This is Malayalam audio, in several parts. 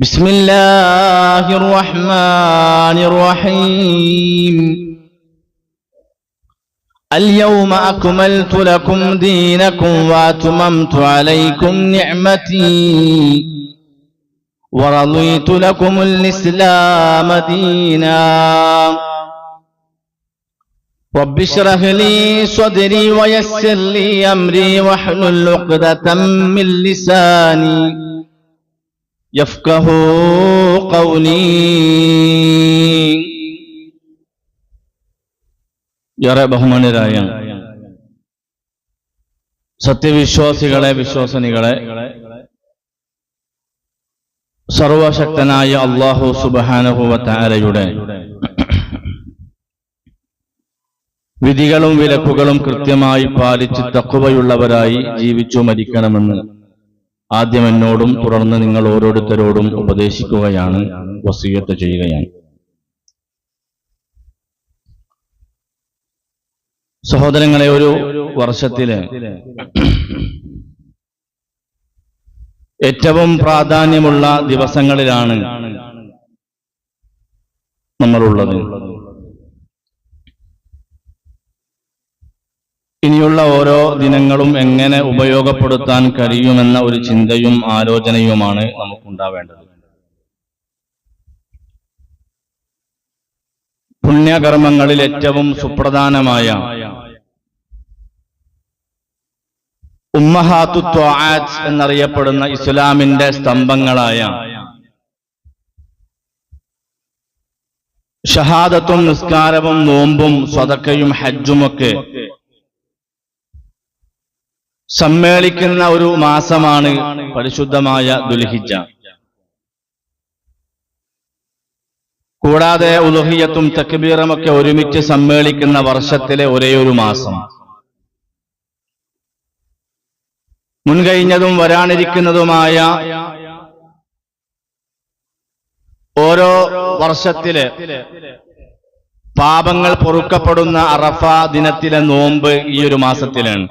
بسم الله الرحمن الرحيم اليوم أكملت لكم دينكم وأتممت عليكم نعمتي ورضيت لكم الإسلام دينا رب اشرح لي صدري ويسر لي أمري واحلل عقدة من لساني യഫ്ഖഹു ഖൗലി. ഏറെ ബഹുമാന്യരായ സത്യവിശ്വാസികളെ, വിശ്വാസിനികളെ, സർവശക്തനായ അല്ലാഹു സുബ്ഹാനഹു വ തആലയുടെ വിധികളും വിലക്കുകളും കൃത്യമായി പാലിച്ച് തഖ്വയുള്ളവരായി ജീവിച്ചു മരിക്കണമെന്ന് ആദ്യം എന്നോടും തുടർന്ന് നിങ്ങൾ ഓരോരുത്തരോടും ഉപദേശിക്കുകയാണ്, വസിയ്യത്ത് ചെയ്യുകയാണ്. സഹോദരങ്ങളെ, ഒരു വർഷത്തിലെ ഏറ്റവും പ്രാധാന്യമുള്ള ദിവസങ്ങളിലാണ് നമ്മളുള്ളത്. ഇനിയുള്ള ഓരോ ദിനങ്ങളും എങ്ങനെ ഉപയോഗപ്പെടുത്താൻ കഴിയുമെന്ന ഒരു ചിന്തയും ആലോചനയുമാണ് നമുക്കുണ്ടാവേണ്ടത്. പുണ്യകർമ്മങ്ങളിൽ ഏറ്റവും സുപ്രധാനമായ ഉമ്മഹാത്തു ത്വാഅത്ത് എന്നറിയപ്പെടുന്ന ഇസ്ലാമിന്റെ സ്തംഭങ്ങളായ ഷഹാദത്തും നിസ്കാരവും നോമ്പും സദഖയും ഹജ്ജുമൊക്കെ സമ്മേളിക്കുന്ന ഒരു മാസമാണ് പരിശുദ്ധമായ ദുൽഹിജ്ജ. കൂടാതെ ഉളുഹിയ്യത്തും തക്ബീറുമൊക്കെ ഒരുമിച്ച് സമ്മേളിക്കുന്ന വർഷത്തിലെ ഒരേയൊരു മാസം. മുൻകഴിഞ്ഞതും വരാനിരിക്കുന്നതുമായ ഓരോ വർഷത്തിലെ പാപങ്ങൾ പൊറുക്കപ്പെടുന്ന അറഫ ദിനത്തിലെ നോമ്പ് ഈ ഒരു മാസത്തിലാണ്.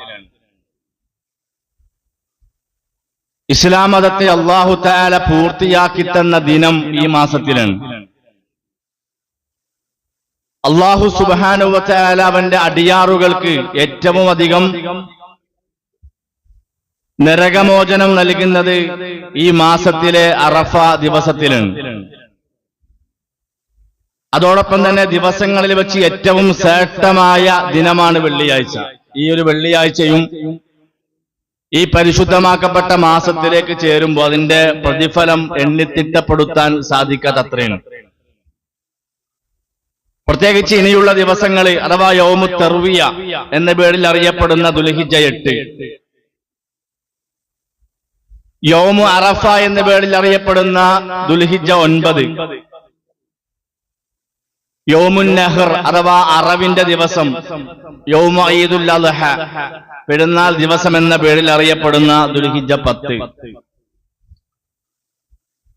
ഇസ്ലാം മതത്തെ അല്ലാഹു തആല പൂർത്തിയാക്കി തന്ന ദിനം ഈ മാസത്തിലാണ്. അല്ലാഹു സുബ്ഹാനഹു വ തആല അവന്റെ അടിയാറുകൾക്ക് ഏറ്റവും അധികം നരകമോചനം നൽകുന്നത് ഈ മാസത്തിലെ അറഫ ദിവസത്തിലാണ്. അതോടൊപ്പം തന്നെ ദിവസങ്ങളിൽ വെച്ച് ഏറ്റവും ശ്രേഷ്ഠമായ ദിനമാണ് വെള്ളിയാഴ്ച. ഈ ഒരു വെള്ളിയാഴ്ചയും ഈ പരിശുദ്ധമാക്കപ്പെട്ട മാസത്തിലേക്ക് ചേരുമ്പോൾ അതിന്റെ പ്രതിഫലം എണ്ണിത്തിട്ടപ്പെടുത്താൻ സാധിക്കാത്തത്രയാണ്. പ്രത്യേകിച്ച് ഇനിയുള്ള ദിവസങ്ങൾ അഥവാ യൗമു തർവിയ എന്ന പേരിൽ അറിയപ്പെടുന്ന ദുൽഹിജ്ജ 8, യൗമു അറഫ എന്ന പേരിൽ അറിയപ്പെടുന്ന ദുൽഹിജ്ജ 9, യൗമുൻ നഹർ അഥവാ അറവിന്റെ ദിവസം, യൗമു ഈദുൽ അദ്ഹ പെരുന്നാൾ ദിവസം എന്ന പേരിൽ അറിയപ്പെടുന്ന ദുൽഹിജ്ജ 10,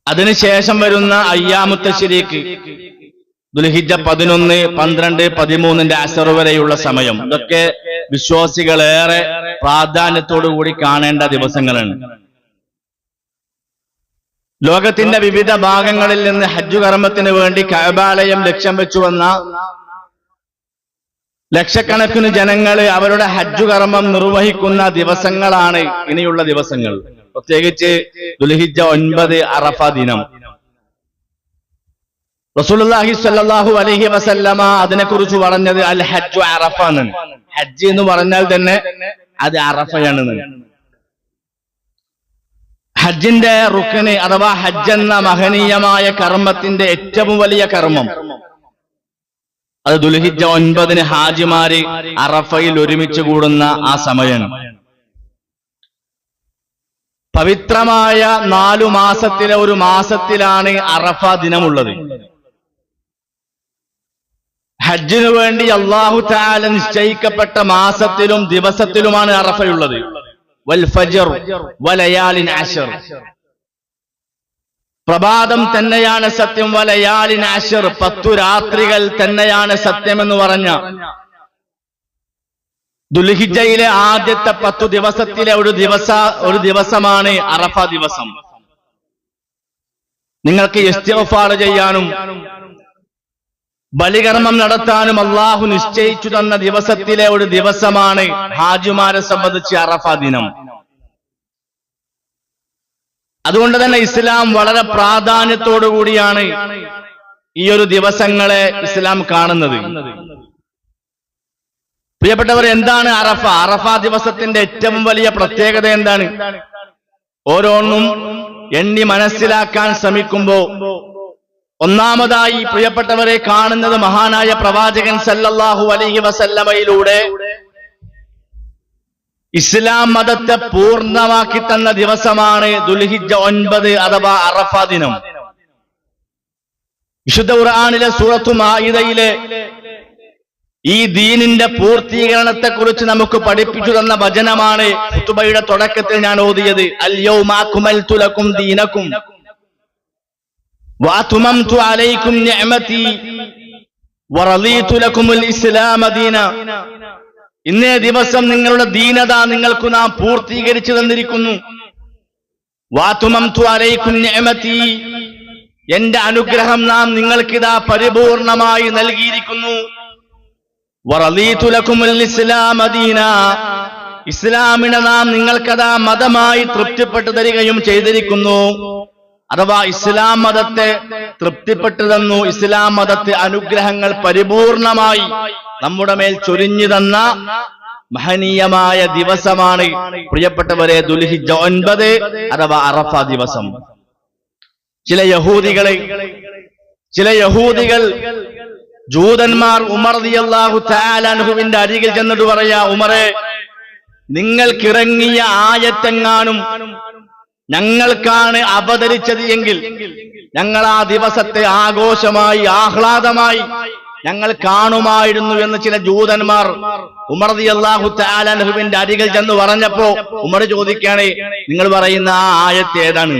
അതിനുശേഷം വരുന്ന അയ്യാമു തശ്രീഖ് ദുൽഹിജ്ജ 11, 12, 13 അസർ വരെയുള്ള സമയം. ഇതൊക്കെ വിശ്വാസികളേറെ പ്രാധാന്യത്തോടുകൂടി കാണേണ്ട ദിവസങ്ങളാണ്. ലോകത്തിന്റെ വിവിധ ഭാഗങ്ങളിൽ നിന്ന് ഹജ്ജ് കർമ്മത്തിന് വേണ്ടി കഅബാലയം ലക്ഷ്യം വെച്ചു വന്ന ലക്ഷക്കണക്കിന് ജനങ്ങൾ അവരുടെ ഹജ്ജ് കർമ്മം നിർവഹിക്കുന്ന ദിവസങ്ങളാണ് ഇനിയുള്ള ദിവസങ്ങൾ. പ്രത്യേകിച്ച് ദുൽഹിജ്ജ 9 അറഫ ദിനം. റസൂലുള്ളാഹി സ്വല്ലല്ലാഹു അലൈഹി വസല്ലമ അതിനെക്കുറിച്ച് പറഞ്ഞത് അൽ ഹജ്ജു അറഫ എന്നാണ്. ഹജ്ജ് എന്ന് പറഞ്ഞാൽ തന്നെ അത് അറഫയാണ്. ഹജ്ജിന്റെ റുക്ന് അഥവാ ഹജ്ജ് എന്ന മഹനീയമായ കർമ്മത്തിന്റെ ഏറ്റവും വലിയ കർമ്മം അത് ദുൽഹിജ്ജ 9 ഹാജിമാര് അറഫയിൽ ഒരുമിച്ച് കൂടുന്ന ആ സമയമാണ്. പവിത്രമായ 4 മാസത്തിലെ ഒരു മാസത്തിലാണ് അറഫ ദിനമുള്ളത്. ഹജ്ജിനു വേണ്ടി അല്ലാഹു തആല നിശ്ചയിക്കപ്പെട്ട മാസത്തിലും ദിവസത്തിലുമാണ് അറഫയുള്ളത്. വൽ ഫജ്ർ വലയാലിൻ അശ്ർ, പ്രഭാതം തന്നെയാണ് സത്യം, വലയാലിൻ അശ്ർ 10 രാത്രികൾ തന്നെയാണ് സത്യമെന്ന് പറഞ്ഞ ദുൽഹിജ്ജയിലെ ആദ്യത്തെ 10 ദിവസത്തിലെ ഒരു ദിവസമാണ് അറഫ ദിവസം. നിങ്ങൾക്ക് ഇസ്തിഗ്ഫാർ ചെയ്യാനും ബലികർമ്മം നടത്താനും അള്ളാഹു നിശ്ചയിച്ചു തന്ന ദിവസത്തിലെ ഒരു ദിവസമാണ് ഹാജിമാരെ സംബന്ധിച്ച് അറഫ ദിനം. അതുകൊണ്ട് തന്നെ ഇസ്ലാം വളരെ പ്രാധാന്യത്തോടു കൂടിയാണ് ഈ ഒരു ദിവസങ്ങളെ ഇസ്ലാം കാണുന്നത്. പ്രിയപ്പെട്ടവർ, എന്താണ് അറഫ? അറഫ ദിവസത്തിന്റെ ഏറ്റവും വലിയ പ്രത്യേകത എന്താണ്? ഓരോന്നും എണ്ണി മനസ്സിലാക്കാൻ ശ്രമിക്കുമ്പോ ഒന്നാമതായി പ്രിയപ്പെട്ടവരെ കാണുന്നത് മഹാനായ പ്രവാചകൻ സല്ലല്ലാഹു അലൈഹി വസല്ലമയിലൂടെ ഇസ്ലാം മതത്തെ പൂർണ്ണമാക്കി തന്ന ദിവസമാണ് ദുൽഹിജ്ജ 9 അഥവാ അറഫ ദിനം. വിശുദ്ധ ഖുർആനിലെ സൂറത്തു മാഇദയിലെ ഈ ദീനിന്റെ പൂർത്തീകരണത്തെക്കുറിച്ച് നമുക്ക് പഠിപ്പിച്ചു തന്ന വചനമാണ് ഖുതുബയുടെ തുടക്കത്തിൽ ഞാൻ ഓതിയത്. അൽ യൗമ അക്മൽതു ലക്കും ദീനക്കും വഅത്മംതു അലൈക്കും നിഅമതി വറളീതു ലക്കുമുൽ ഇസ്ലാമ ദീന. ഇന്നേ ദിവസം നിങ്ങളുടെ ദീനത നിങ്ങൾക്ക് നാം പൂർത്തീകരിച്ചു തന്നിരിക്കുന്നു. വഅത്മംതു അലൈക്കും നിഅമതി, എന്റെ അനുഗ്രഹം നാം നിങ്ങൾക്കിതാ പരിപൂർണമായി നൽകിയിരിക്കുന്നു. വറളീതു ലക്കുമുൽ ഇസ്ലാമ ദീന, ഇസ്ലാമിനെ നാം നിങ്ങൾക്കതാ മതമായി തൃപ്തിപ്പെട്ടു തരികയും ചെയ്തിരിക്കുന്നു. അഥവാ ഇസ്ലാം മതത്തെ തൃപ്തിപ്പെട്ടു തന്നു. ഇസ്ലാം മതത്തെ അനുഗ്രഹങ്ങൾ പരിപൂർണമായി നമ്മുടെ മേൽ ചൊരിഞ്ഞു തന്ന മഹനീയമായ ദിവസമാണ് പ്രിയപ്പെട്ടവരെ ദുൽഹിജ്ജ 9 അഥവാ അറഫ ദിവസം. ചില യഹൂദികൾ ജൂതന്മാർ ഉമർ റളിയല്ലാഹു തആല അൻഹുവിന്റെ അരികിൽ ചെന്നിട്ട് പറയാ, ഉമറെ, നിങ്ങൾക്കിറങ്ങിയ ആയത്തെങ്ങാനും ഞങ്ങൾക്കാണ് അവതരിച്ചത് എങ്കിൽ ഞങ്ങൾ ആ ദിവസത്തെ ആഘോഷമായി ആഹ്ലാദമായി ഞങ്ങൾ കാണുമായിരുന്നു എന്ന് ചില ജൂതന്മാർ ഉമർ റളിയല്ലാഹു തആല അൻഹുവിന്റെ അരികിൽ ചെന്ന് പറഞ്ഞപ്പോ ഉമർ ചോദിക്കുകയാണ്, നിങ്ങൾ പറയുന്ന ആ ആയത്ത് ഏതാണ്?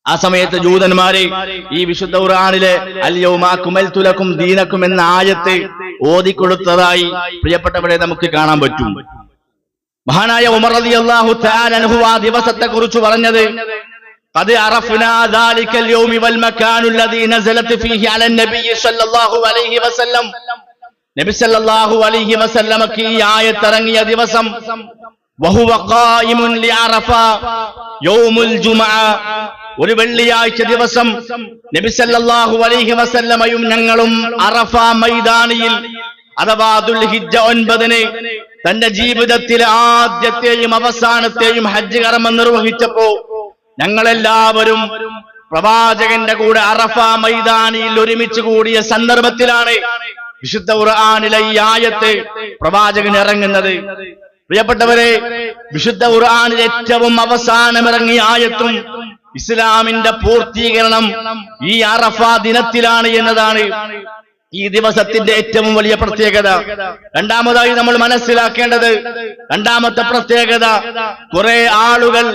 ആ സമയത്ത് ജൂതന്മാരെ ഈ വിശുദ്ധ ഖുർആനിലെ അൽ യൗമ അക്മൽതു ലക്കും ദീനക്കും എന്ന ആയത്ത് ഓതിക്കൊടുത്തതായി പ്രിയപ്പെട്ടവരെ നമുക്ക് കാണാൻ പറ്റും. മഹാനായ ഉമർ റളിയല്ലാഹു തആല അൻഹു ആ ദിവസത്തെ കുറിച്ച് പറഞ്ഞത്, ഖദ് അറഫ്നാ ദാലികൽ യൗമി വൽ മകാനു അല്ലദീ നസലത് ഫീഹി അല നബി സല്ലല്ലാഹു അലൈഹി വസല്ലം. നബി സല്ലല്ലാഹു അലൈഹി വസല്ലമക്ക് ഈ ആയത്ത് ഇറങ്ങിയ ദിവസം വഹുവ ഖായിമുൻ ലിഅറഫ യൗമുൽ ജുമുഅ, ഒരു വെള്ളിയാഴ്ച ദിവസം നബി സല്ലല്ലാഹു അലൈഹി വസല്ലമയും ഞങ്ങളും അറഫ മൈതാനിയിൽ അഥവാ ദുൽഹിജ്ജ 9 തന്റെ ജീവിതത്തിലെ ആദ്യത്തെയും അവസാനത്തെയും ഹജ്ജ് കർമ്മം നിർവഹിച്ചപ്പോ ഞങ്ങളെല്ലാവരും പ്രവാചകന്റെ കൂടെ അറഫ മൈതാനിയിൽ ഒരുമിച്ച് കൂടിയ സന്ദർഭത്തിലാണ് വിശുദ്ധ ഖുർആനിലെ ഈ ആയത്ത് പ്രവാചകൻ ഇറങ്ങുന്നത്. പ്രിയപ്പെട്ടവരെ, വിശുദ്ധ ഖുർആനിൽ ഏറ്റവും അവസാനം ഇറങ്ങിയ ആയത്തും ഇസ്ലാമിന്റെ പൂർത്തീകരണം ഈ അറഫ ദിനത്തിലാണ് എന്നതാണ് ഈ ദിവസത്തിന്റെ ഏറ്റവും വലിയ പ്രത്യേകത. രണ്ടാമതായി നമ്മൾ മനസ്സിലാക്കേണ്ടത്, രണ്ടാമത്തെ പ്രത്യേകത, കുറെ ആളുകൾ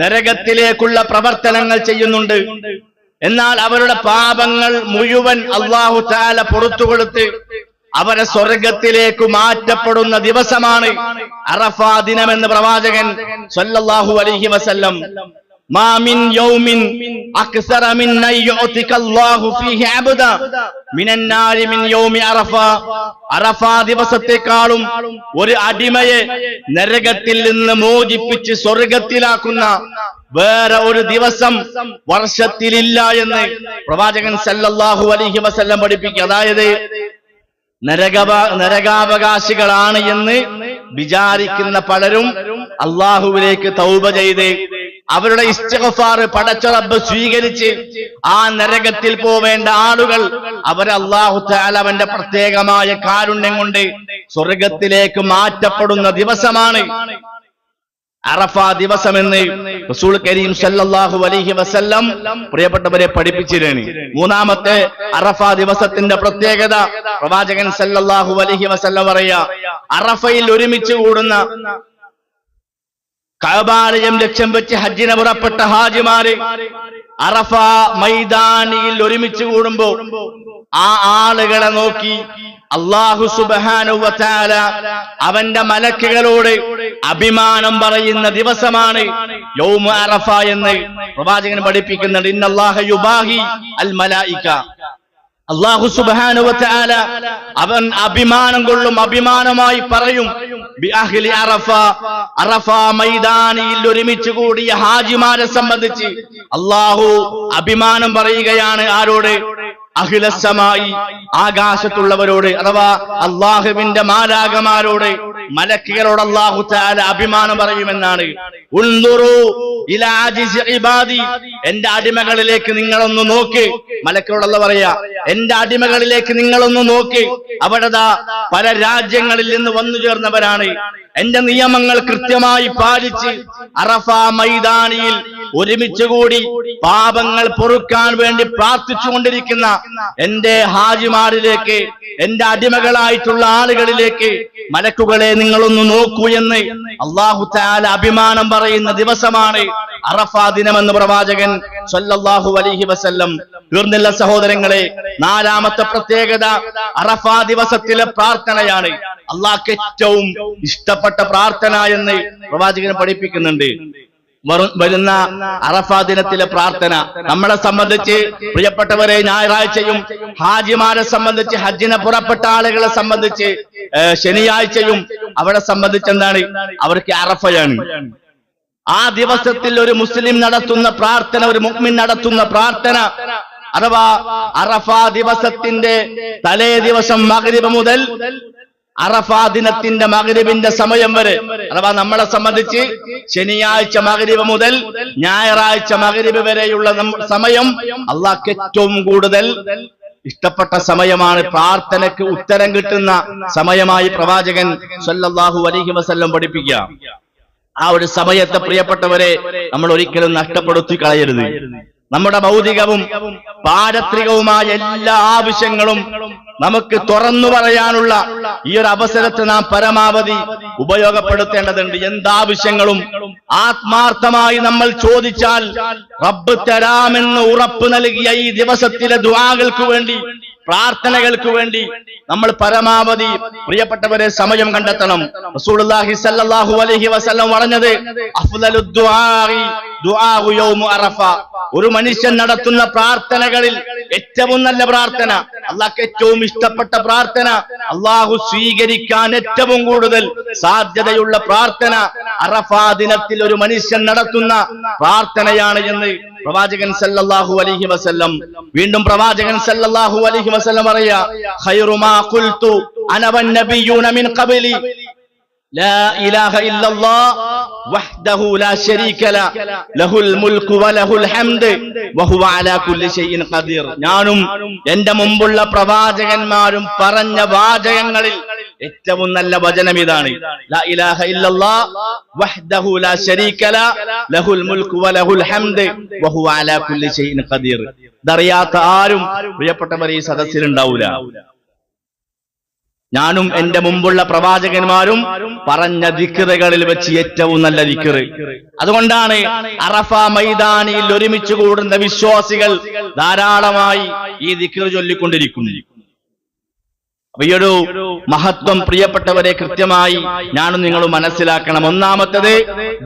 നരകത്തിലേക്കുള്ള പ്രവർത്തനങ്ങൾ ചെയ്യുന്നുണ്ട്. എന്നാൽ അവരുടെ പാപങ്ങൾ മുഴുവൻ അല്ലാഹു തആല പുറത്തുകൊടുത്ത് അവരെ സ്വർഗത്തിലേക്ക് മാറ്റപ്പെടുന്ന ദിവസമാണ് അറഫ ദിനമെന്ന് പ്രവാചകൻ സല്ലല്ലാഹു അലൈഹി വസല്ലം മാ മിൻ യൗമിൻ അക്സറ മിൻ യുഅതികല്ലാഹു ഫീഹി അബ്ദ മിനൻ നാരി മിൻ യൗമി അറഫ. അറഫ ദിവസത്തെക്കാളും ഒരു അടിമയെ നരകത്തിൽ നിന്ന് മോചിപ്പിച്ച് സ്വർഗത്തിലാക്കുന്ന വേറെ ഒരു ദിവസം വർഷത്തിലില്ല എന്ന് പ്രവാചകൻ സല്ലല്ലാഹു അലൈഹി വസല്ലം പഠിപ്പിക്കുക. അതായത് നരകാവകാശികളാണ് എന്ന് വിചാരിക്കുന്ന പലരും അള്ളാഹുവിലേക്ക് തൗബ ചെയ്ത് അവരുടെ ഇസ്തിഗ്ഫാർ പടച്ച റബ്ബ് സ്വീകരിച്ച് ആ നരകത്തിൽ പോവേണ്ട ആളുകൾ അവരെ അല്ലാഹു തആല അവന്റെ പ്രത്യേകമായ കാരുണ്യം കൊണ്ട് സ്വർഗത്തിലേക്ക് മാറ്റപ്പെടുന്ന ദിവസമാണ് അറഫ ദിവസമെന്ന് റസൂൽ കരീം സല്ലല്ലാഹു അലൈഹി വസല്ലം പ്രിയപ്പെട്ടവരെ പഠിപ്പിച്ചിരുന്നു. മൂന്നാമത്തെ അറഫ ദിവസത്തിന്റെ പ്രത്യേകത പ്രവാചകൻ സല്ലല്ലാഹു അലൈഹി വസല്ലം പറയാ, അറഫയിൽ ഒരുമിച്ച് കൂടുന്ന കഅബാലയം ലക്ഷ്യം വെച്ച് ഹജ്ജിന് പുറപ്പെട്ട ഹാജിമാര് അറഫ മൈതാനിയിൽ ഒരുമിച്ച് കൂടുമ്പോ ആ ആളുകളെ നോക്കി അല്ലാഹു സുബ്ഹാനഹു വ തആല അവന്റെ മലക്കുകളോട് അഭിമാനം പറയുന്ന ദിവസമാണ് യൗമു അറഫ എന്ന് പ്രവാചകൻ പഠിപ്പിക്കുന്നുണ്ട്. ഇന്നല്ലാഹ യുബാഹി അൽ മലായിക. അല്ലാഹു സുബ്ഹാനഹു വ തആല അവൻ അഭിമാനം കൊള്ളും, അഭിമാനമായി പറയും ബി അഹ്ലി അറഫ. അറഫ മൈതാനിയിൽ ഒരുമിച്ച് കൂടിയ ഹാജിമാരെ സംബന്ധിച്ച് അല്ലാഹു അഭിമാനം പറയുകയാണ്. ആരോട്? അഖിലസ്സമായി, ആകാശത്തുള്ളവരോട്, അഥവാ അല്ലാഹുവിന്റെ മാലാകമാരോട്, മലക്കുകളോട് അല്ലാഹു തആല അഭിമാനം പറയുമെന്നാണ്. ഉൻദുറു ഇലാ അജിസ് ഇബാദി, എന്റെ അടിമകളിലേക്ക് നിങ്ങളൊന്ന് നോക്ക്. മലക്കുകളോടല്ല പറയാ, എന്റെ അടിമകളിലേക്ക് നിങ്ങളൊന്ന് നോക്ക്. അവിടെ പല രാജ്യങ്ങളിൽ നിന്ന് വന്നു ചേർന്നവരാണ്. എന്റെ നിയമങ്ങൾ കൃത്യമായി പാലിച്ച് അറഫ മൈതാനിയിൽ ഒരുമിച്ചുകൂടി പാപങ്ങൾ പൊറുക്കാൻ വേണ്ടി പ്രാർത്ഥിച്ചുകൊണ്ടിരിക്കുന്ന എന്റെ ഹാജിമാരിലേക്ക്, എന്റെ അടിമകളായിട്ടുള്ള ആളുകളിലേക്ക് മലക്കുകളെ നിങ്ങളൊന്ന് നോക്കൂ എന്ന് അല്ലാഹു തആല അഭിമാനം പറയുന്ന ദിവസമാണ് അറഫ ദിനമെന്ന് പ്രവാചകൻ സ്വല്ലല്ലാഹു അലൈഹി വസല്ലം. തീർന്നില്ല സഹോദരങ്ങളെ, നാലാമത്തെ പ്രത്യേകത അറഫ ദിവസത്തിലെ പ്രാർത്ഥനയാണ്. അള്ളാഹ്ക്ക് ഏറ്റവും ഇഷ്ടപ്പെട്ട പ്രാർത്ഥന എന്ന് പ്രവാചകൻ പഠിപ്പിക്കുന്നുണ്ട്. വരുന്ന അറഫ ദിനത്തിലെ പ്രാർത്ഥന നമ്മളെ സംബന്ധിച്ച്, പ്രിയപ്പെട്ടവരെ, ഞായറാഴ്ചയും ഹാജിമാരെ സംബന്ധിച്ച്, ഹജ്ജിനെ പുറപ്പെട്ട ആളുകളെ സംബന്ധിച്ച് ശനിയാഴ്ചയും അവരെ സംബന്ധിച്ച് എന്താണ്? അവർക്ക് അറഫയാണ്. ആ ദിവസത്തിൽ ഒരു മുസ്ലിം നടത്തുന്ന പ്രാർത്ഥന, ഒരു മുഅ്മിൻ നടത്തുന്ന പ്രാർത്ഥന, അഥവാ അറഫ ദിവസത്തിന്റെ തലേ ദിവസം മഗ്രിബ് മുതൽ അറഫ ദിനത്തിന്റെ മഗ്രിബിന്റെ സമയം വരെ, അഥവാ നമ്മളെ സംബന്ധിച്ച് ശനിയാഴ്ച മഗ്രിബ് മുതൽ ഞായറാഴ്ച മഗ്രിബ് വരെയുള്ള സമയം അള്ളാഹ്ക്ക് ഏറ്റവും കൂടുതൽ ഇഷ്ടപ്പെട്ട സമയമാണ്. പ്രാർത്ഥനയ്ക്ക് ഉത്തരം കിട്ടുന്ന സമയമായി പ്രവാചകൻ സ്വല്ലല്ലാഹു അലൈഹി വസല്ലം പഠിപ്പിക്കുക. ആ ഒരു സമയത്തെ പ്രിയപ്പെട്ടവരെ നമ്മൾ ഒരിക്കലും നഷ്ടപ്പെടുത്തി കളയരുത്. നമ്മുടെ ഭൗതികവും പാരത്രികവുമായ എല്ലാ ആവശ്യങ്ങളും നമുക്ക് തുറന്നു പറയാനുള്ള ഈ ഒരു അവസരത്തെ നാം പരമാവധി ഉപയോഗപ്പെടുത്തേണ്ടതുണ്ട്. എന്താവശ്യങ്ങളും ആത്മാർത്ഥമായി നമ്മൾ ചോദിച്ചാൽ റബ്ബ് തരാമെന്ന് ഉറപ്പ് നൽകിയ ഈ ദിവസത്തിലെ ദുആകൾക്ക് വേണ്ടി, പ്രാർത്ഥനകൾക്ക് വേണ്ടി നമ്മൾ പരമാവധി പ്രിയപ്പെട്ടവരെ സമയം കണ്ടെത്തണം. റസൂലുള്ളാഹി സ്വല്ലല്ലാഹു അലൈഹി വസല്ലം പറഞ്ഞത് അഫ്ദലു ദുആഇ ദുആഉ യൗമു അറഫ. ഒരു മനുഷ്യൻ നടത്തുന്ന പ്രാർത്ഥനകളിൽ ഏറ്റവും നല്ല പ്രാർത്ഥന, അള്ളാഹ്ക്ക് ഏറ്റവും ഇഷ്ടപ്പെട്ട പ്രാർത്ഥന, അള്ളാഹു സ്വീകരിക്കാൻ ഏറ്റവും കൂടുതൽ സാധ്യതയുള്ള പ്രാർത്ഥന അറഫ ദിനത്തിൽ ഒരു മനുഷ്യൻ നടത്തുന്ന പ്രാർത്ഥനയാണ് എന്ന് പ്രവാചകൻ സല്ലല്ലാഹു അലൈഹി വസല്ലം. വീണ്ടും പ്രവാചകൻ സല്ലല്ലാഹു അലൈഹി വസല്ലം പറയാ, ഖൈറു മാ ഖുൽതു അന വന്നബിയ്യൂന മിൻ ഖബലി ലാ ഇലാഹ ഇല്ലല്ലാഹ് വഹ്ദഹു ലാ ശരീക ലഹുൽ മുൽക്കു വലഹുൽ ഹംദ് വഹുവ അലാ കുല്ലി ഷൈഇൻ ഖദീർ. ഞാനും എന്റെ മുമ്പുള്ള പ്രവാചകന്മാരും പറഞ്ഞ വാചകങ്ങളിൽ ഏറ്റവും നല്ല വചനം ഇതാണ്. ലാ ഇലാഹ ഇല്ലല്ലാഹ് വഹ്ദഹു ലാ ശരീക ലഹുൽ മുൽക്കു വലഹുൽ ഹംദ് വഹുവ അലാ കുല്ലി ഷൈഇൻ ഖദീർ. ഇതറിയാത്ത ആരും പ്രിയപ്പെട്ടവർ ഈ സദസ്സിൽ ഉണ്ടാവില്ല. ഞാനും എന്റെ മുമ്പുള്ള പ്രവാചകന്മാരും പറഞ്ഞ ദിക്റുകളിൽ വെച്ച് ഏറ്റവും നല്ല ദിക്റ്. അതുകൊണ്ടാണ് അറഫ മൈതാനിയിൽ ഒരുമിച്ച് കൂടുന്ന വിശ്വാസികൾ ധാരാളമായി ഈ ദിക്റ് ചൊല്ലിക്കൊണ്ടിരിക്കുന്നത്. അപ്പൊ ഈ ഒരു മഹത്വം പ്രിയപ്പെട്ടവരെ കൃത്യമായി ഞാനും നിങ്ങളും മനസ്സിലാക്കണം. ഒന്നാമത്തേത്,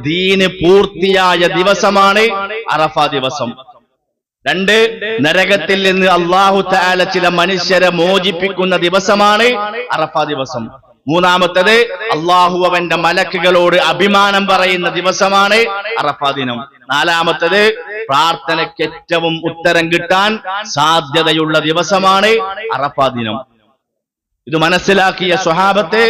ദീന് പൂർത്തിയായ ദിവസമാണ് അറഫ ദിവസം. രണ്ട്, നരകത്തിൽ നിന്ന് അല്ലാഹു തആല ചില മനുഷ്യരെ മോചിപ്പിക്കുന്ന ദിവസമാണ് അറഫ ദിവസം. മൂന്നാമത്തേത്, അല്ലാഹു അവന്റെ മലക്കുകളോട് അഭിമാനം പറയുന്ന ദിവസമാണ് അറഫ ദിനം. നാലാമത്തേത്, പ്രാർത്ഥനയ്ക്ക് ഏറ്റവും ഉത്തരം കിട്ടാൻ സാധ്യതയുള്ള ദിവസമാണ് അറഫ ദിനം. ഇത് മനസ്സിലാക്കിയ സ്വഹാബത്ത്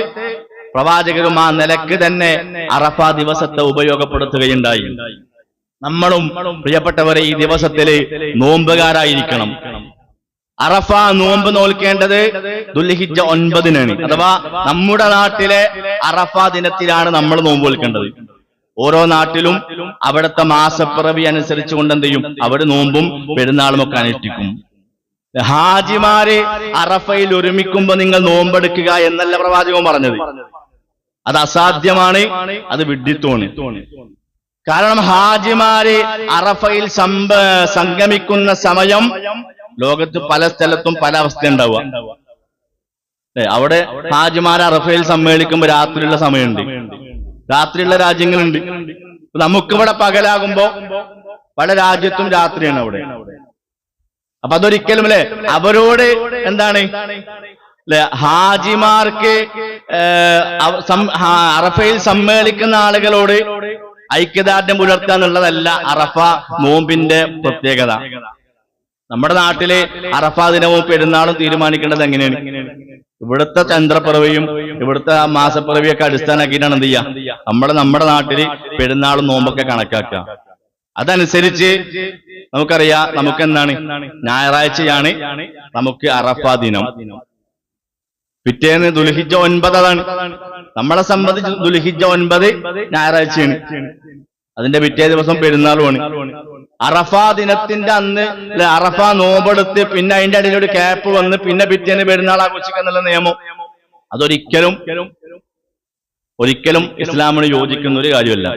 പ്രവാചകരും ആ നിലക്ക് തന്നെ അറഫ ദിവസത്തെ ഉപയോഗപ്പെടുത്തുകയുണ്ടായി. നമ്മളും പ്രിയപ്പെട്ടവരെ ഈ ദിവസത്തില് നോമ്പുകാരായിരിക്കണം. അറഫ നോമ്പ് നോൽക്കേണ്ടത് ദുൽഹിജ്ജ 9-നാണ്. അഥവാ നമ്മുടെ നാട്ടിലെ അറഫ ദിനത്തിലാണ് നമ്മൾ നോമ്പ് നോൽക്കേണ്ടത്. ഓരോ നാട്ടിലും അവിടുത്തെ മാസപ്പിറവി അനുസരിച്ചുകൊണ്ട് എന്ത് ചെയ്യും? അവിടെ നോമ്പും പെരുന്നാളും ഒക്കെ അനുഷ്ഠിക്കും. ഹാജിമാര് അറഫയിൽ ഒരുമിക്കുമ്പോ നിങ്ങൾ നോമ്പെടുക്കുക എന്നല്ല പ്രവാചകൻ പറഞ്ഞത്. അത് അസാധ്യമാണ്, അത് വിഡ്ഢിത്തമാണ്. കാരണം ഹാജിമാര് അറഫയിൽ സംഗമിക്കുന്ന സമയം ലോകത്ത് പല സ്ഥലത്തും പല അവസ്ഥ ഉണ്ടാവുക. അവിടെ ഹാജിമാർ അറഫയിൽ സമ്മേളിക്കുമ്പോൾ രാത്രിയുള്ള സമയമുണ്ട്, രാത്രിയുള്ള രാജ്യങ്ങളുണ്ട്. നമുക്കിവിടെ പകലാകുമ്പോ പല രാജ്യത്തും രാത്രിയാണ് അവിടെ. അപ്പൊ അതൊരിക്കലും അല്ലെ അവരോട് എന്താണ് അല്ലെ ഹാജിമാർക്ക് അറഫയിൽ സമ്മേളിക്കുന്ന ആളുകളോട് ഐക്യദാർഢ്യം പുലർത്തുക എന്നുള്ളതല്ല അറഫ നോമ്പിന്റെ പ്രത്യേകത. നമ്മുടെ നാട്ടിലെ അറഫ ദിനവും പെരുന്നാളും തീരുമാനിക്കേണ്ടത് എങ്ങനെയാണ്? ഇവിടുത്തെ ചന്ദ്രപ്പിറവിയും ഇവിടുത്തെ മാസപ്പിറവിയൊക്കെ അടിസ്ഥാനമാക്കിയിട്ടാണ് എന്ത് ചെയ്യുക നമ്മുടെ നാട്ടില് പെരുന്നാളും നോമ്പൊക്കെ കണക്കാക്കുക. അതനുസരിച്ച് നമുക്കറിയാം നമുക്ക് എന്താണ് ഞായറാഴ്ചയാണ് നമുക്ക് അറഫ ദിനം. പിറ്റേന്ന് ദുൽഹിജ്ജ 9 അതാണ്. നമ്മളെ സംബന്ധിച്ച് ദുൽഹിജ്ജ 9 ഞായറാഴ്ചയാണ്. അതിന്റെ പിറ്റേ ദിവസം പെരുന്നാളുമാണ്. അറഫ ദിനത്തിന്റെ അന്ന് അറഫ നോമ്പെടുത്ത് പിന്നെ അതിന്റെ അടിയിൽ ഒരു ക്യാപ്പ് വന്ന് പിന്നെ പിറ്റേന്ന് പെരുന്നാൾ ആഘോഷിക്കുന്നുള്ള നിയമം ഒരിക്കലും ഇസ്ലാമിന് യോജിക്കുന്ന ഒരു കാര്യമല്ല.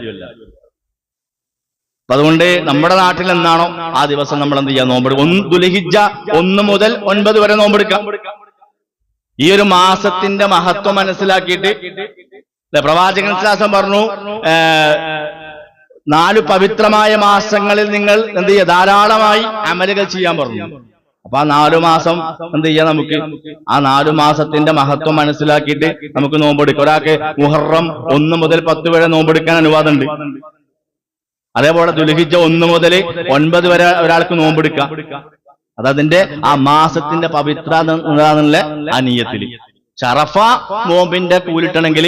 അപ്പൊ അതുകൊണ്ട് നമ്മുടെ നാട്ടിൽ എന്നാണോ ആ ദിവസം നമ്മൾ എന്ത് ചെയ്യാം നോമ്പെടുക്കും. ദുൽഹിജ്ജ 1 മുതൽ 9 വരെ നോമ്പെടുക്കാം. ഈ ഒരു മാസത്തിന്റെ മഹത്വം മനസ്സിലാക്കിയിട്ട് പ്രവാചകൻ ശ്വാസം പറഞ്ഞു 4 പവിത്രമായ മാസങ്ങളിൽ നിങ്ങൾ എന്ത് ചെയ്യുക ധാരാളമായി അമലുകൾ ചെയ്യാൻ പറഞ്ഞു. അപ്പൊ ആ 4 മാസം എന്ത് ചെയ്യാം നമുക്ക് ആ 4 മാസത്തിന്റെ മഹത്വം മനസ്സിലാക്കിയിട്ട് നമുക്ക് നോമ്പെടുക്കാം. ഒരാൾക്ക് മുഹറം 1 മുതൽ 10 വരെ നോമ്പെടുക്കാൻ അനുവാദമുണ്ട്. അതേപോലെ ദുൽഹിജ്ജ 1 മുതൽ 9 വരെ ഒരാൾക്ക് നോമ്പെടുക്കാം. അതതിന്റെ ആ മാസത്തിന്റെ പവിത്രത എന്നുള്ള ആ നിയ്യത്തില് ഷറഫ നോമ്പിന്റെ കൂലിട്ടണമെങ്കിൽ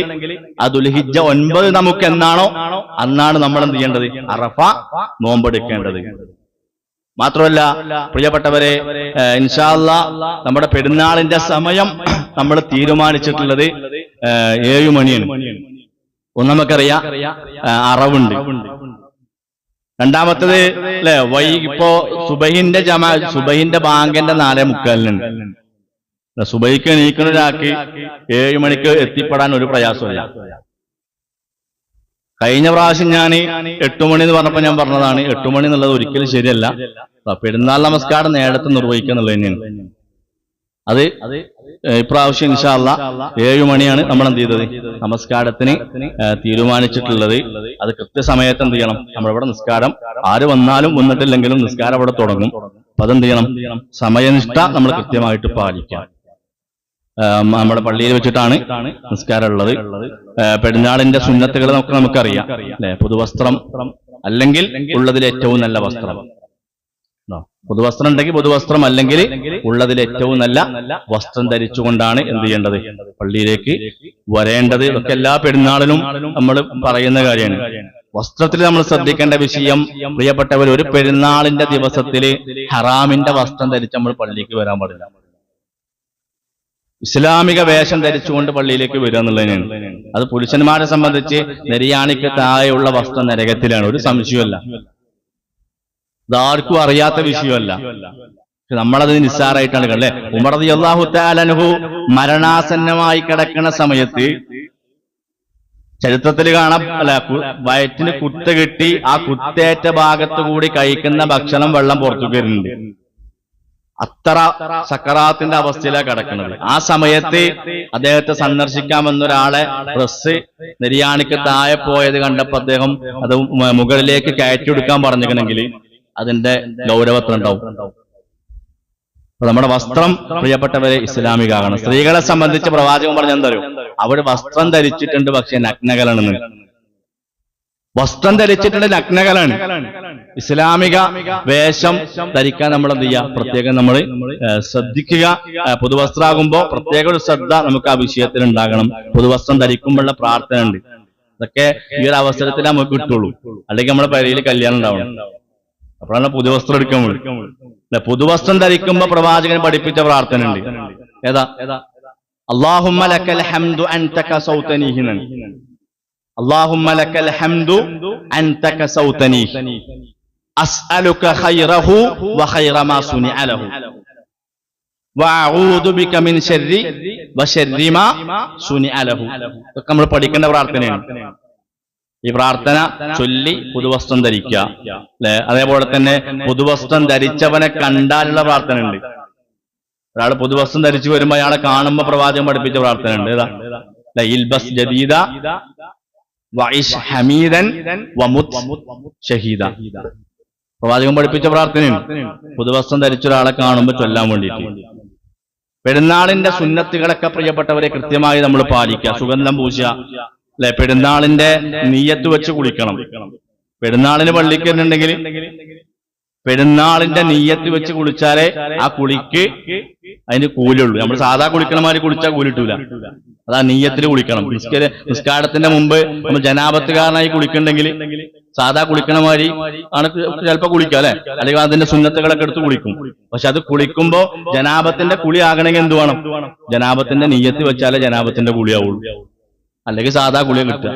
ആ ദുൽഹിജ്ജ 9 നമുക്ക് എന്നാണോ അന്നാണ് നമ്മൾ എന്ത് ചെയ്യേണ്ടത് അറഫ നോമ്പെടുക്കേണ്ടത്. മാത്രമല്ല പ്രിയപ്പെട്ടവരെ, ഇൻഷാ അല്ലാഹ് നമ്മുടെ പെരുന്നാളിന്റെ സമയം നമ്മൾ തീരുമാനിച്ചിട്ടുള്ളത് 7 മണിയാണ്. ഒന്ന് നമുക്കറിയാം അറവുണ്ട്. രണ്ടാമത്തത് അല്ലെ ഇപ്പോ സുബഹിന്റെ ബാങ്കിന്റെ 4:45 സുബഹിക്ക് എണീക്കുന്ന ഒരാൾക്ക് 7 മണിക്ക് എത്തിപ്പെടാൻ ഒരു പ്രയാസമില്ല. കഴിഞ്ഞ പ്രാവശ്യം ഞാൻ 8 മണി എന്ന് പറഞ്ഞപ്പോ ഞാൻ പറഞ്ഞതാണ് 8 മണി എന്നുള്ളത് ഒരിക്കലും ശരിയല്ല. പെരുന്നാൾ നമസ്കാരം നേരത്തെ നിർവഹിക്കുക എന്നുള്ളത് തന്നെയാണ്. അത് ഇപ്രാവശ്യം ഇൻഷാ അല്ലാഹ് 7 മണിയാണ് നമ്മൾ എന്ത് ചെയ്തത് നമസ്കാരത്തിന് തീരുമാനിച്ചിട്ടുള്ളത്. അത് കൃത്യസമയത്ത് എന്ത് ചെയ്യണം നമ്മളിവിടെ നിസ്കാരം ആര് വന്നാലും വന്നിട്ടില്ലെങ്കിലും നിസ്കാരം അവിടെ തുടങ്ങും. അപ്പൊ അതെന്ത് ചെയ്യണം സമയനിഷ്ഠ നമ്മൾ കൃത്യമായിട്ട് പാലിക്കാം. നമ്മുടെ പള്ളിയിൽ വെച്ചിട്ടാണ് നിസ്കാരം ഉള്ളത്. പെരുന്നാളിന്റെ സുന്നത്തുകൾ നമുക്കറിയാം അല്ലെ. പുതുവസ്ത്രം അല്ലെങ്കിൽ ഉള്ളതിൽ ഏറ്റവും നല്ല വസ്ത്രം. പുതുവസ്ത്രം ഉണ്ടെങ്കിൽ പുതുവസ്ത്രം, അല്ലെങ്കിൽ ഉള്ളതിൽ ഏറ്റവും നല്ല വസ്ത്രം ധരിച്ചുകൊണ്ടാണ് എന്ത് ചെയ്യേണ്ടത് പള്ളിയിലേക്ക് വരേണ്ടത്. ഇതൊക്കെ എല്ലാ പെരുന്നാളിലും നമ്മൾ പറയുന്ന കാര്യമാണ്. വസ്ത്രത്തിൽ നമ്മൾ ശ്രദ്ധിക്കേണ്ട വിഷയം പ്രിയപ്പെട്ടവർ, ഒരു പെരുന്നാളിന്റെ ദിവസത്തിൽ ഹറാമിന്റെ വസ്ത്രം ധരിച്ച് നമ്മൾ പള്ളിയിലേക്ക് വരാൻ പാടില്ല. ഇസ്ലാമിക വേഷം ധരിച്ചുകൊണ്ട് പള്ളിയിലേക്ക് വരിക എന്നുള്ളതിനാണ്. അത് പുരുഷന്മാരെ സംബന്ധിച്ച് നെരിയാണിക്ക് താഴെയുള്ള വസ്ത്രം നരകത്തിലാണ്, ഒരു സംശയമല്ല. ഇതാർക്കും അറിയാത്ത വിഷയമല്ല. പക്ഷെ നമ്മളത് നിസ്സാരായിട്ടാണ് കണ്ടേ. ഉമർ റളിയല്ലാഹു തആല അൻഹു മരണാസന്നമായി കിടക്കുന്ന സമയത്ത് ചരിത്രത്തിൽ കാണാം വയറ്റിന് കുത്ത് കിട്ടി ആ കുത്തേറ്റ ഭാഗത്തു കൂടി കഴിക്കുന്ന ഭക്ഷണം വെള്ളം പുറത്തു വരുന്നുണ്ട്. അത്ര സക്കറാത്തിന്റെ അവസ്ഥയിലാണ് കിടക്കുന്നത്. ആ സമയത്ത് അദ്ദേഹത്തെ സന്ദർശിക്കാമെന്നൊരാളെ പ്രസ് നെരിയാണിക്ക് താഴെ പോയത് കണ്ടപ്പോ അദ്ദേഹം അത് മുകളിലേക്ക് കയറ്റിയെടുക്കാൻ പറഞ്ഞിരിക്കണമെങ്കിൽ അതിന്റെ ഗൗരവത്തിൽ ഉണ്ടാവും. അപ്പൊ നമ്മുടെ വസ്ത്രം പ്രിയപ്പെട്ടവരെ ഇസ്ലാമികാകണം. സ്ത്രീകളെ സംബന്ധിച്ച് പ്രവാചകൻ പറഞ്ഞ എന്താ അറിയോ, അവർ വസ്ത്രം ധരിച്ചിട്ടുണ്ട് പക്ഷെ നഗ്നകളാണെന്ന്. വസ്ത്രം ധരിച്ചിട്ടുണ്ട് നഗ്നകളാണ്. ഇസ്ലാമിക വേഷം ധരിക്കാൻ നമ്മൾ എന്ത് ചെയ്യുക, പ്രത്യേകം നമ്മൾ ശ്രദ്ധിക്കുക. പുതുവസ്ത്രമാകുമ്പോ പ്രത്യേക ഒരു ശ്രദ്ധ നമുക്ക് ആ വിഷയത്തിൽ ഉണ്ടാകണം. പുതുവസ്ത്രം ധരിക്കുമ്പോഴുള്ള പ്രാർത്ഥന ഉണ്ട്. ഇതൊക്കെ ഈ ഒരു അവസരത്തിൽ നമുക്ക് കിട്ടുള്ളൂ. അല്ലെങ്കിൽ നമ്മുടെ പള്ളിയിൽ കല്യാണം ഉണ്ടാവണം, അപ്പോഴാണ് പുതുവസ്ത്രം എടുക്കുമ്പോൾ. പുതുവസ്ത്രം ധരിക്കുമ്പോ പ്രവാചകൻ പഠിപ്പിച്ച പ്രാർത്ഥന ഉണ്ട്. ഏതാ? അല്ലാഹുമ്മ ലക്കൽ ഹംദു അൻത കസൗതനീഹി. അല്ലാഹുമ്മ ലക്കൽ ഹംദു അൻത കസൗതനീഹി അസ്അലുക ഖൈറഹു വഖൈറ മാ സുനിഅ ലഹു വഅഊദു ബിക മിൻ ശർരി വശർരി മാ സുനിഅ ലഹു. ഇതൊക്കെ നമ്മൾ പഠിക്കേണ്ട പ്രാർത്ഥനയാണ്. ഈ പ്രാർത്ഥന ചൊല്ലി പുതുവസ്ത്രം ധരിക്കുക അല്ലെ. അതേപോലെ തന്നെ പുതുവസ്ത്രം ധരിച്ചവനെ കണ്ടാലുള്ള പ്രാർത്ഥന ഉണ്ട്. ഒരാൾ പുതുവസ്ത്രം ധരിച്ചു വരുമ്പോൾ അയാളെ കാണുമ്പോൾ പ്രവാചകൻ പഠിപ്പിച്ച പ്രാർത്ഥന ഉണ്ട്. ഏതാ? ഇൽബസ് ജദീദ വഇശ് ഹമീദൻ വമുത് ഷഹീദ. പ്രവാചകൻ പഠിപ്പിച്ച പ്രാർത്ഥനയാണ്. പുതുവസ്ത്രം ധരിച്ച ഒരാളെ കാണുമ്പോൾ ചൊല്ലാൻ വേണ്ടിയിട്ട്. പെരുന്നാളിന്റെ സുന്നത്തുകളൊക്കെ പ്രിയപ്പെട്ടവരെ കൃത്യമായി നമ്മൾ പാലിക്കുക. സുഗന്ധം പൂശുക അല്ലെ. പെരുന്നാളിന്റെ നീയത്ത് വെച്ച് കുളിക്കണം. പെരുന്നാളിന് പള്ളിക്കുന്നുണ്ടെങ്കിൽ പെരുന്നാളിന്റെ നീയത്ത് വെച്ച് കുളിച്ചാലേ ആ കുളിക്ക് അതിന് കൂലുള്ളൂ. നമ്മൾ സാധാ കുളിക്കണമാതിരി കുളിച്ചാൽ കൂലിട്ടൂല. അതാ നീയത്തിൽ കുളിക്കണം. നിസ്കാരത്തിന്റെ മുമ്പ് നമ്മൾ ജനാപത്തുകാരനായി കുളിക്കണ്ടെങ്കിൽ സാധാ കുളിക്കണമാതിരി ആണ് ചിലപ്പോ കുളിക്കുക അല്ലെ. അല്ലെങ്കിൽ അതിന്റെ സുന്നത്തുകളൊക്കെ എടുത്ത് കുളിക്കും. പക്ഷെ അത് കുളിക്കുമ്പോ ജനാപത്തിന്റെ കുളി ആകണമെങ്കിൽ എന്ത് വേണം? ജനാപത്തിന്റെ നീയത്ത് വെച്ചാലേ ജനാപത്തിന്റെ കുളിയാവുള്ളൂ. അല്ലെങ്കിൽ സാധാ കുളിയെ കിട്ടുക.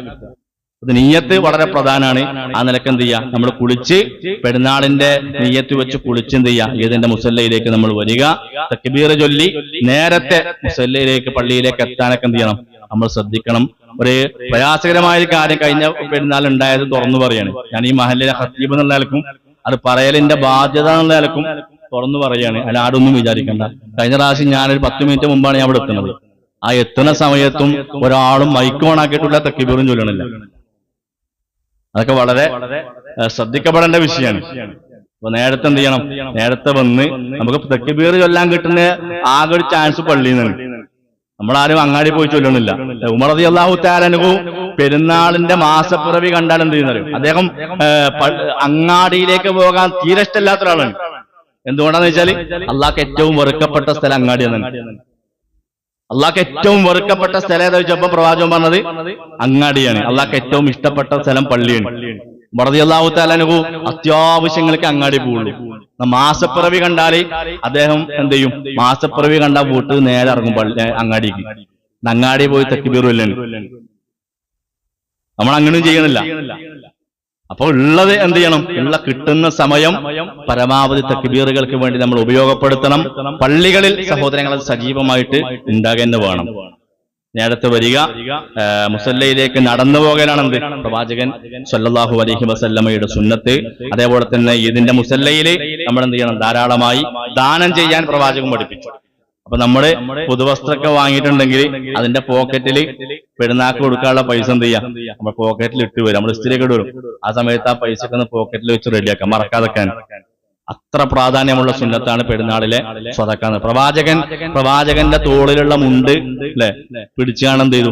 അത് നീയത്ത് വളരെ പ്രധാനമാണ്. ആ നിലക്ക് എന്ത് ചെയ്യുക? നമ്മൾ കുളിച്ച് പെരുന്നാളിന്റെ നീയത്ത് വെച്ച് കുളിച്ച് എന്ത് ചെയ്യുക? ഈദിന്റെ മുസല്ലയിലേക്ക് നമ്മൾ വരിക. തക്ബീർ ചൊല്ലി നേരത്തെ മുസല്ലയിലേക്ക് പള്ളിയിലേക്ക് എത്താനൊക്കെ എന്ത് ചെയ്യണം? നമ്മൾ ശ്രദ്ധിക്കണം. ഒരു പ്രയാസകരമായ കാര്യം കഴിഞ്ഞ പെരുന്നാൾ ഉണ്ടായത് തുറന്നു പറയാണ്. ഞാൻ ഈ മഹല്ലിലെ ഖത്തീബ് എന്നുള്ള നിലക്കും അത് പറയലിന്റെ ബാധ്യത എന്നുള്ള നിലക്കും തുറന്നു പറയാണ്. അതിൽ ആരൊന്നും വിചാരിക്കണ്ട. കഴിഞ്ഞ പ്രാവശ്യം ഞാനൊരു 10 മിനിറ്റ് മുമ്പാണ് ഞാൻ അവിടെ എത്തുന്നത്. ആ എത്തുന്ന സമയത്തും ഒരാളും മൈക്ക് ഓണാക്കിയിട്ടുള്ള തക്ബീറും ചൊല്ലണില്ല. അതൊക്കെ വളരെ ശ്രദ്ധിക്കപ്പെടേണ്ട വിഷയമാണ്. അപ്പൊ നേരത്തെ എന്ത് ചെയ്യണം? നേരത്തെ വന്ന് നമുക്ക് തക്ബീർ ചൊല്ലാൻ കിട്ടുന്ന ആകെ ഒരു ചാൻസ് പള്ളിയിൽ നിന്നാണ്. നമ്മളാരും അങ്ങാടി പോയി ചൊല്ലണില്ല. ഉമർ റളിയല്ലാഹു തആല അൻഹു പെരുന്നാളിന്റെ മാസപ്പിറവി കണ്ടാൽ എന്ത് ചെയ്യുന്നത്? അദ്ദേഹം അങ്ങാടിയിലേക്ക് പോകാൻ തീരെ ഇഷ്ടമില്ലാത്ത ഒരാളാണ്. എന്തുകൊണ്ടാന്ന് വെച്ചാൽ അള്ളാഹ്ക്ക് ഏറ്റവും വെറുക്കപ്പെട്ട സ്ഥലം അങ്ങാടിയാണ്. അള്ളാഹ്ക്ക് ഏറ്റവും വെറുക്കപ്പെട്ട സ്ഥലം ഏതാ ചോദിച്ചപ്പോ പ്രവാചകൻ പറഞ്ഞത് അങ്ങാടിയാണ്. അള്ളാഹ്ക്ക് ഏറ്റവും ഇഷ്ടപ്പെട്ട സ്ഥലം പള്ളിയാണ്. ഉമർ റളിയല്ലാഹു തആല അൻഹു അത്യാവശ്യങ്ങൾക്ക് അങ്ങാടി പോവുള്ളൂ. മാസപ്പിറവി കണ്ടാല് അദ്ദേഹം എന്ത് ചെയ്യും? മാസപ്പിറവി കണ്ടാൽ വീട്ടിൽ നേരെ ഇറങ്ങും അങ്ങാടിക്ക്. അങ്ങാടി പോയി തക്ബീർ ചൊല്ലാണ്. നമ്മൾ അങ്ങനെയും ചെയ്യണില്ല. അപ്പൊ ഉള്ളത് എന്ത് ചെയ്യണം? ഉള്ള കിട്ടുന്ന സമയം പരമാവധി തക്ബീറുകൾക്ക് വേണ്ടി നമ്മൾ ഉപയോഗപ്പെടുത്തണം. പള്ളികളിൽ സഹോദരങ്ങൾ സജീവമായിട്ട് ഉണ്ടാകുന്ന വേണം. നേരത്തെ വരിക, മുസല്ലയിലേക്ക് നടന്നു പോകാനാണ് എന്ത്? പ്രവാചകൻ സ്വല്ലല്ലാഹു അലൈഹി വസല്ലമയുടെ സുന്നത്ത്. അതേപോലെ തന്നെ ഇതിന്റെ മുസല്ലയിൽ നമ്മൾ എന്ത് ചെയ്യണം? ധാരാളമായി ദാനം ചെയ്യാൻ പ്രവാചകൻ പഠിപ്പിച്ചു. അപ്പൊ നമ്മള് പുതുവസ്ത്രമൊക്കെ വാങ്ങിയിട്ടുണ്ടെങ്കിൽ അതിന്റെ പോക്കറ്റിൽ പെരുന്നാക്ക് കൊടുക്കാനുള്ള പൈസ എന്ത് ചെയ്യാം? നമ്മൾ പോക്കറ്റിൽ ഇട്ട് വരും. നമ്മൾ ഇസ്തിരിയൊക്കെ ഇട്ട് വരും. ആ സമയത്ത് ആ പൈസ ഒക്കെ ഒന്ന് പോക്കറ്റിൽ വെച്ച് റെഡിയാക്കാം, മറക്കാതെക്കാൻ. അത്ര പ്രാധാന്യമുള്ള സുന്നത്താണ് പെരുന്നാളിലെ സ്വതക്ക. പ്രവാചകന്റെ തോളിലുള്ള മുണ്ട് അല്ലെ പിടിച്ചാണ് എന്ത് ചെയ്തു?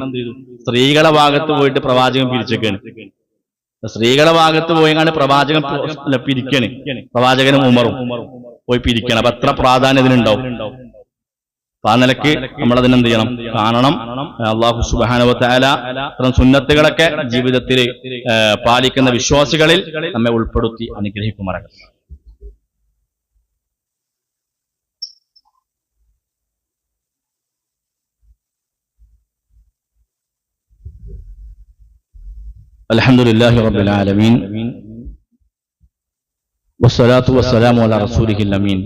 സ്ത്രീകളെ ഭാഗത്ത് പോയിട്ട് പ്രവാചകൻ പിരിച്ചേക്കാണ്. സ്ത്രീകളെ ഭാഗത്ത് പോയാണ് പ്രവാചകൻ പിരിക്കണ്. പ്രവാചകനും ഉമറും പോയി പിരിക്കണം. അപ്പൊ അത്ര പ്രാധാന്യം ഇതിനുണ്ടാവും. അപ്പൊ ആ നിലക്ക് നമ്മൾ അതിനെന്ത് ചെയ്യണം? കാണണം. അല്ലാഹു സുബ്ഹാനഹു വ തആല ഇത്തരം സുന്നത്തുകളൊക്കെ ജീവിതത്തിൽ പാലിക്കുന്ന വിശ്വാസികളിൽ നമ്മെ ഉൾപ്പെടുത്തി അനുഗ്രഹിക്കുമാറാകട്ടെ. അൽഹംദുലില്ലാഹി റബ്ബിൽ ആലമീൻ വസ്സലാത്തു വസ്സലാമു അലാ റസൂലിഹിൽ അമീൻ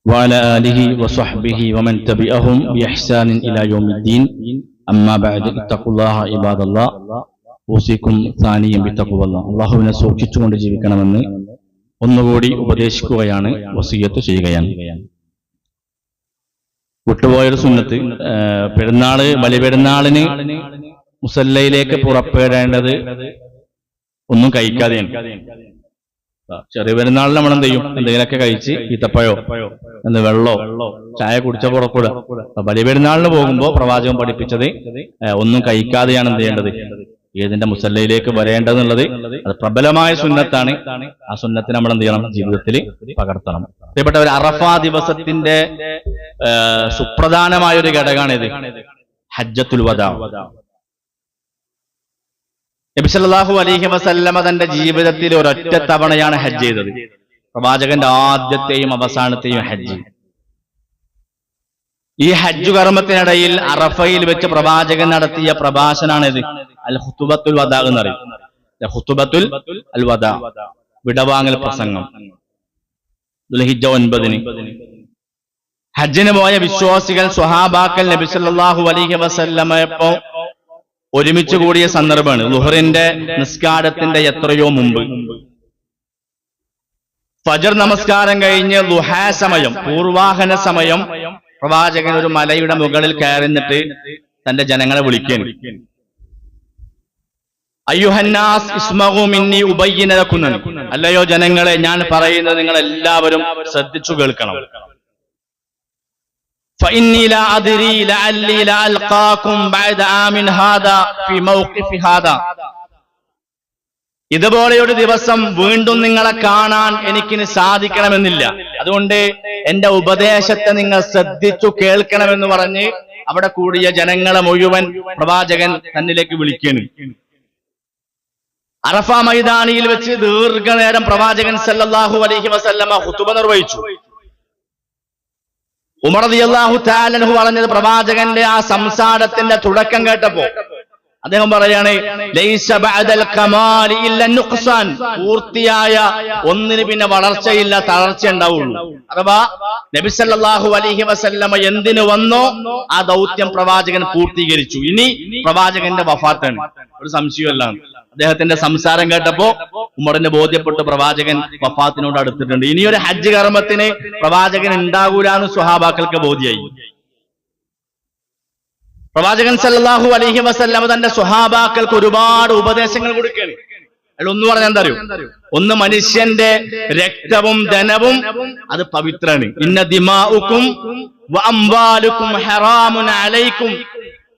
وعلى آله وصحبه ومن تبعهم بإحسان إلى يوم الدين أما بعد اتقوا الله عباد الله أوصيكم ثانيا بتقوى الله. അല്ലാഹുവിനെ സൂക്ഷിച്ചുകൊണ്ട് ജീവിക്കണമെന്ന് ഒന്നുകൂടി ഉപദേശിക്കുകയാണ്, വസിയത്ത് ചെയ്യുകയാണ്. വിട്ടുപോയൊരു സുന്നത്ത്, പെരുന്നാള് ബലിപെരുന്നാളിന് മുസല്ലയിലേക്ക് പുറപ്പെടേണ്ടത് ഒന്നും കഴിക്കാതെയാണ്. ചെറിയ പെരുന്നാളിൽ നമ്മൾ എന്ത് ചെയ്യും? എന്തെങ്കിലുമൊക്കെ കഴിച്ച് ഈത്തപ്പഴോ വെള്ളോ ചായ കുടിച്ച പുറപ്പെടുക. വലിയ പെരുന്നാളിന് പോകുമ്പോൾ പ്രവാചകൻ പഠിപ്പിച്ചത് ഒന്നും കഴിക്കാതെയാണ് എന്ത് ചെയ്യേണ്ടത്? ഈദിന്റെ മുസല്ലയിലേക്ക് വരേണ്ടതെന്നുള്ളത് അത് പ്രബലമായ സുന്നത്താണ്. ആ സുന്നത്തിന് നമ്മൾ എന്ത് ചെയ്യണം? ജീവിതത്തിൽ പകർത്തണം. പ്രിയപ്പെട്ടവർ, അറഫാ ദിവസത്തിന്റെ സുപ്രധാനമായ ഒരു ഘടകമാണിത്, ഹജ്ജത്തുൽ വദാ. നബി സല്ലല്ലാഹു അലൈഹി വസല്ലമ തന്റെ ജീവിതത്തിൽ ഒരൊറ്റ തവണയാണ് ഹജ്ജ് ചെയ്തത്. പ്രവാചകന്റെ ആദ്യത്തെയും അവസാനത്തെയും ഹജ്ജ്. ഈ ഹജ്ജ് കർമ്മത്തിനിടയിൽ അറഫയിൽ വെച്ച് പ്രവാചകൻ നടത്തിയ പ്രഭാഷണാണിത്, അൽ ഖുതുബത്തുൽ വദാ എന്ന് പറയും. ഖുതുബത്തുൽ അൽ വദാ, വിടവാങ്ങൽ പ്രസംഗം. ദുൽഹിജ്ജ 9 ഹജ്ജിന് പോയ വിശ്വാസികൾ സ്വഹാബാക്കൾ നബി സല്ലല്ലാഹു അലൈഹി വസല്ലമയപ്പോ ഒരുമിച്ച് കൂടിയ സന്ദർഭമാണ്. ളുഹറിന്റെ നിസ്കാരത്തിന്റെ എത്രയോ മുമ്പ്. ഫജർ നമസ്കാരം കഴിഞ്ഞ് ളുഹാ സമയം, പൂർവാഹന സമയം, പ്രവാചകൻ ഒരു മലയുടെ മുകളിൽ കയറിന്നിട്ട് തന്റെ ജനങ്ങളെ വിളിക്കാൻ, അയ്യുഹന്നാസ് ഇസ്മഉ മിന്നി ഉബയ്യിന ലക്കും, അല്ലയോ ജനങ്ങളെ, ഞാൻ പറയുന്നത് നിങ്ങൾ എല്ലാവരും ശ്രദ്ധിച്ചു കേൾക്കണം. فإني لا أدري لعلي لا ألقاكم بعد عام هذا في موقف هذا. ഇതുപോലെ ഒരു ദിവസം വീണ്ടും നിങ്ങളെ കാണാൻ എനിക്കിനി സാധിക്കണമെന്നില്ല. അതുകൊണ്ട് എന്റെ ഉപദേശത്തെ നിങ്ങൾ ശ്രദ്ധിച്ചു കേൾക്കണമെന്ന് പറഞ്ഞ് അവിടെ കൂടിയ ജനങ്ങളെ മുഴുവൻ പ്രവാചകൻ തന്നിലേക്ക് വിളിക്കുന്നു. അറഫ മൈതാനിയിൽ വെച്ച് ദീർഘനേരം പ്രവാചകൻ സല്ലല്ലാഹു അലൈഹി വസല്ലമ ഖുതുബ നിർവഹിച്ചു. ഉമർ റളിയല്ലാഹു തആല അൻഹു പറഞ്ഞത്, പ്രവാചകന്റെ ആ സംസാരത്തിന്റെ തുടക്കം കേട്ടപ്പോ അദ്ദേഹം പറയാണ്, ലൈസ ബഅദൽ കമാലി ഇല്ല നുഖ്സാൻ, പൂർത്തിയായ ഒന്നിന് പിന്നെ വളർച്ചയില്ല, തളർച്ച ഉണ്ടാവുള്ളൂ. അഥവാ നബി സല്ലല്ലാഹു അലൈഹി വസല്ലമ എന്തിനു വന്നോ ആ ദൗത്യം പ്രവാചകൻ പൂർത്തീകരിച്ചു. ഇനി പ്രവാചകന്റെ വഫാത്താണ്, ഒരു സംശയമല്ല. അദ്ദേഹത്തിന്റെ സംസാരം കേട്ടപ്പോ ഉമറിന് ബോധ്യപ്പെട്ടു, പ്രവാചകൻ വഫാത്തിനോട് അടുത്തിട്ടുണ്ട്. ഇനിയൊരു ഹജ്ജ് കർമ്മത്തിന് പ്രവാചകൻ ഉണ്ടാകൂല എന്ന് സ്വഹാബാക്കൾക്ക് ബോധ്യായി. പ്രവാചകൻ സല്ലല്ലാഹു അലൈഹി വസല്ലമ തന്റെ സ്വഹാബാക്കൾക്ക് ഒരുപാട് ഉപദേശങ്ങൾ കൊടുക്കുകയാണ്. അതിലൊന്ന് പറഞ്ഞാൽ എന്താ അറിയോ? ഒന്ന്, മനുഷ്യന്റെ രക്തവും ധനവും അത് പവിത്രാണ്. ഇന്ന ദിമാഉക്കും വ അംവാലുക്കും ഹറാമുൻ അലൈക്കും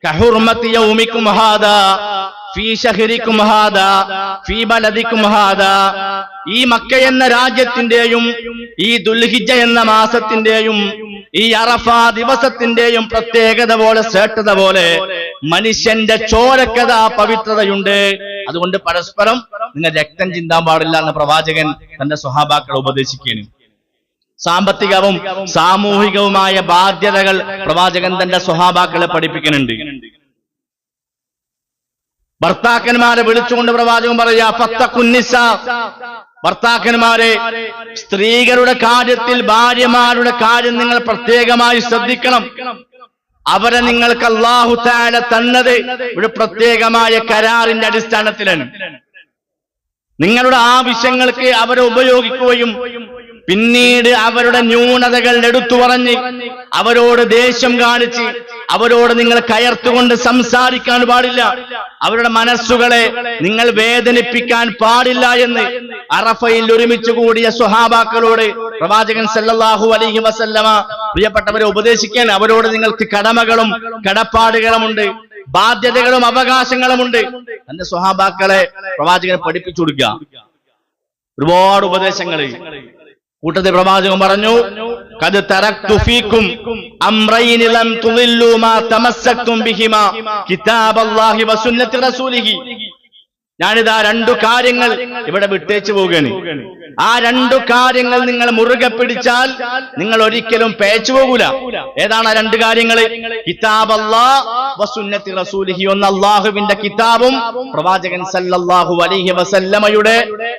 കഹുർമത്തി യൗമിക്കും ഹാദാ ഫീ ശഹരിക്കും ഹാദാ ഫീ ബലദിക്കും ഹാദാ. ഈ മക്ക എന്ന രാജ്യത്തിന്റെയും ഈ ദുൽഹിജ്ജ എന്ന മാസത്തിന്റെയും ഈ അറഫ ദിവസത്തിന്റെയും പ്രത്യേകത പോലെ, ശ്രേഷ്ഠത പോലെ മനുഷ്യന്റെ ചോരക്കഥ പവിത്രതയുണ്ട്. അതുകൊണ്ട് പരസ്പരം നിങ്ങൾ രക്തം ചിന്താൻ പാടില്ല എന്ന് പ്രവാചകൻ തന്റെ സ്വഹാബാക്കളെ ഉപദേശിക്കുകയാണ്. സാമ്പത്തികവും സാമൂഹികവുമായ ബാധ്യതകൾ പ്രവാചകൻ തന്റെ സ്വഹാബാക്കളെ പഠിപ്പിക്കുന്നുണ്ട്. ഭർത്താക്കന്മാരെ വിളിച്ചുകൊണ്ട് പ്രവാചകൻ പറയാ, ഫത്തഖുന്നിസാ, ഭർത്താക്കന്മാരെ, സ്ത്രീകളുടെ കാര്യത്തിൽ, ഭാര്യമാരുടെ കാര്യം നിങ്ങൾ പ്രത്യേകമായി ശ്രദ്ധിക്കണം. അവരെ നിങ്ങൾക്ക് അല്ലാഹു തആല തന്നത് ഒരു പ്രത്യേകമായ കരാറിന്റെ അടിസ്ഥാനത്തിലാണ്. നിങ്ങളുടെ ആവശ്യങ്ങൾക്ക് അവരെ ഉപയോഗിക്കുകയും പിന്നീട് അവരുടെ ന്യൂനതകൾ എടുത്തു പറഞ്ഞ് അവരോട് ദേഷ്യം കാണിച്ച് അവരോട് നിങ്ങൾ കയർത്തുകൊണ്ട് സംസാരിക്കാൻ പാടില്ല. അവരുടെ മനസ്സുകളെ നിങ്ങൾ വേദനിപ്പിക്കാൻ പാടില്ല എന്ന് അറഫയിൽ ഒരുമിച്ച് കൂടിയ സ്വഹാബാക്കളോട് പ്രവാചകൻ സല്ലല്ലാഹു അലൈഹി വസല്ലമ പ്രിയപ്പെട്ടവരെ ഉപദേശിക്കാൻ, അവരോട് നിങ്ങൾക്ക് കടമകളും കടപ്പാടുകളുമുണ്ട്, ബാധ്യതകളും അവകാശങ്ങളുമുണ്ട്. തന്റെ സ്വഹാബാക്കളെ പ്രവാചകൻ പഠിപ്പിച്ചു കൊടുക്കുക. ഒരുപാട് ഉപദേശങ്ങൾ കൂട്ടത്തിൽ പ്രവാചകൻ പറഞ്ഞു, ഖദ് തറക്തു ഫീകും അംറൈനി ലം തുളില്ലു മാ തമസ്സക്തും ബിഹിമാ കിതാബല്ലാഹി വസുന്നത്തി റസൂലിഹി. ഞാനിതാ രണ്ടു കാര്യങ്ങൾ ഇവിടെ വിട്ടേച്ചു പോവുകയാണ്. ആ രണ്ടു കാര്യങ്ങൾ നിങ്ങൾ മുറുകെ പിടിച്ചാൽ നിങ്ങൾ ഒരിക്കലും പേച്ചു പോകൂല. ഏതാണ് ആ രണ്ട് കാര്യങ്ങൾ? കിതാബല്ലാഹ് വസുന്നത്തി റസൂലിഹി. ഒന്ന് അല്ലാഹുവിന്റെ കിതാബും പ്രവാചകൻ സല്ലല്ലാഹു അലൈഹി വസല്ലമയുടെ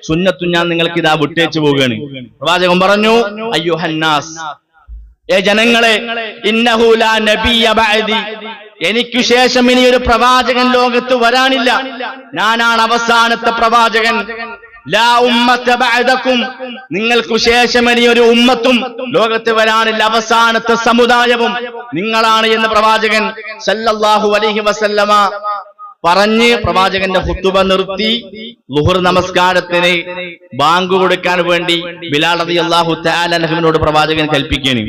സുന്നത്തും ഞാൻ നിങ്ങൾക്ക് ഇതാ വിട്ടേച്ചു പോവുകയാണ്. പ്രവാചകൻ പറഞ്ഞു, അയ്യുഹന്നാസ്, ഏ ജനങ്ങളെ, ഇന്നഹു ലാ നബിയ്യ ബഅദി, എനിക്കു ശേഷം ഇനി ഒരു പ്രവാചകൻ ലോകത്ത് വരാനില്ല. ഞാനാണ് അവസാനത്തെ പ്രവാചകൻ. ലാ ഉമ്മത ബഅദകും, നിങ്ങൾക്കു ശേഷം ഇനി ഒരു ഉമ്മത്തും ലോകത്ത് വരാനില്ല, അവസാനത്തെ സമുദായവും നിങ്ങളാണ് എന്ന് പ്രവാചകൻ സല്ലല്ലാഹു അലൈഹി വസല്ലമ പറഞ്ഞ് പ്രവാചകന്റെ ഖുതുബ നിർത്തി. ളുഹർ നമസ്കാരത്തിന് ബാങ്ക് കൊടുക്കാൻ വേണ്ടി ബിലാൽ റളിയല്ലാഹു തആല അൻഹുവിനോട് പ്രവാചകൻ കൽപ്പിക്കുകയാണ്.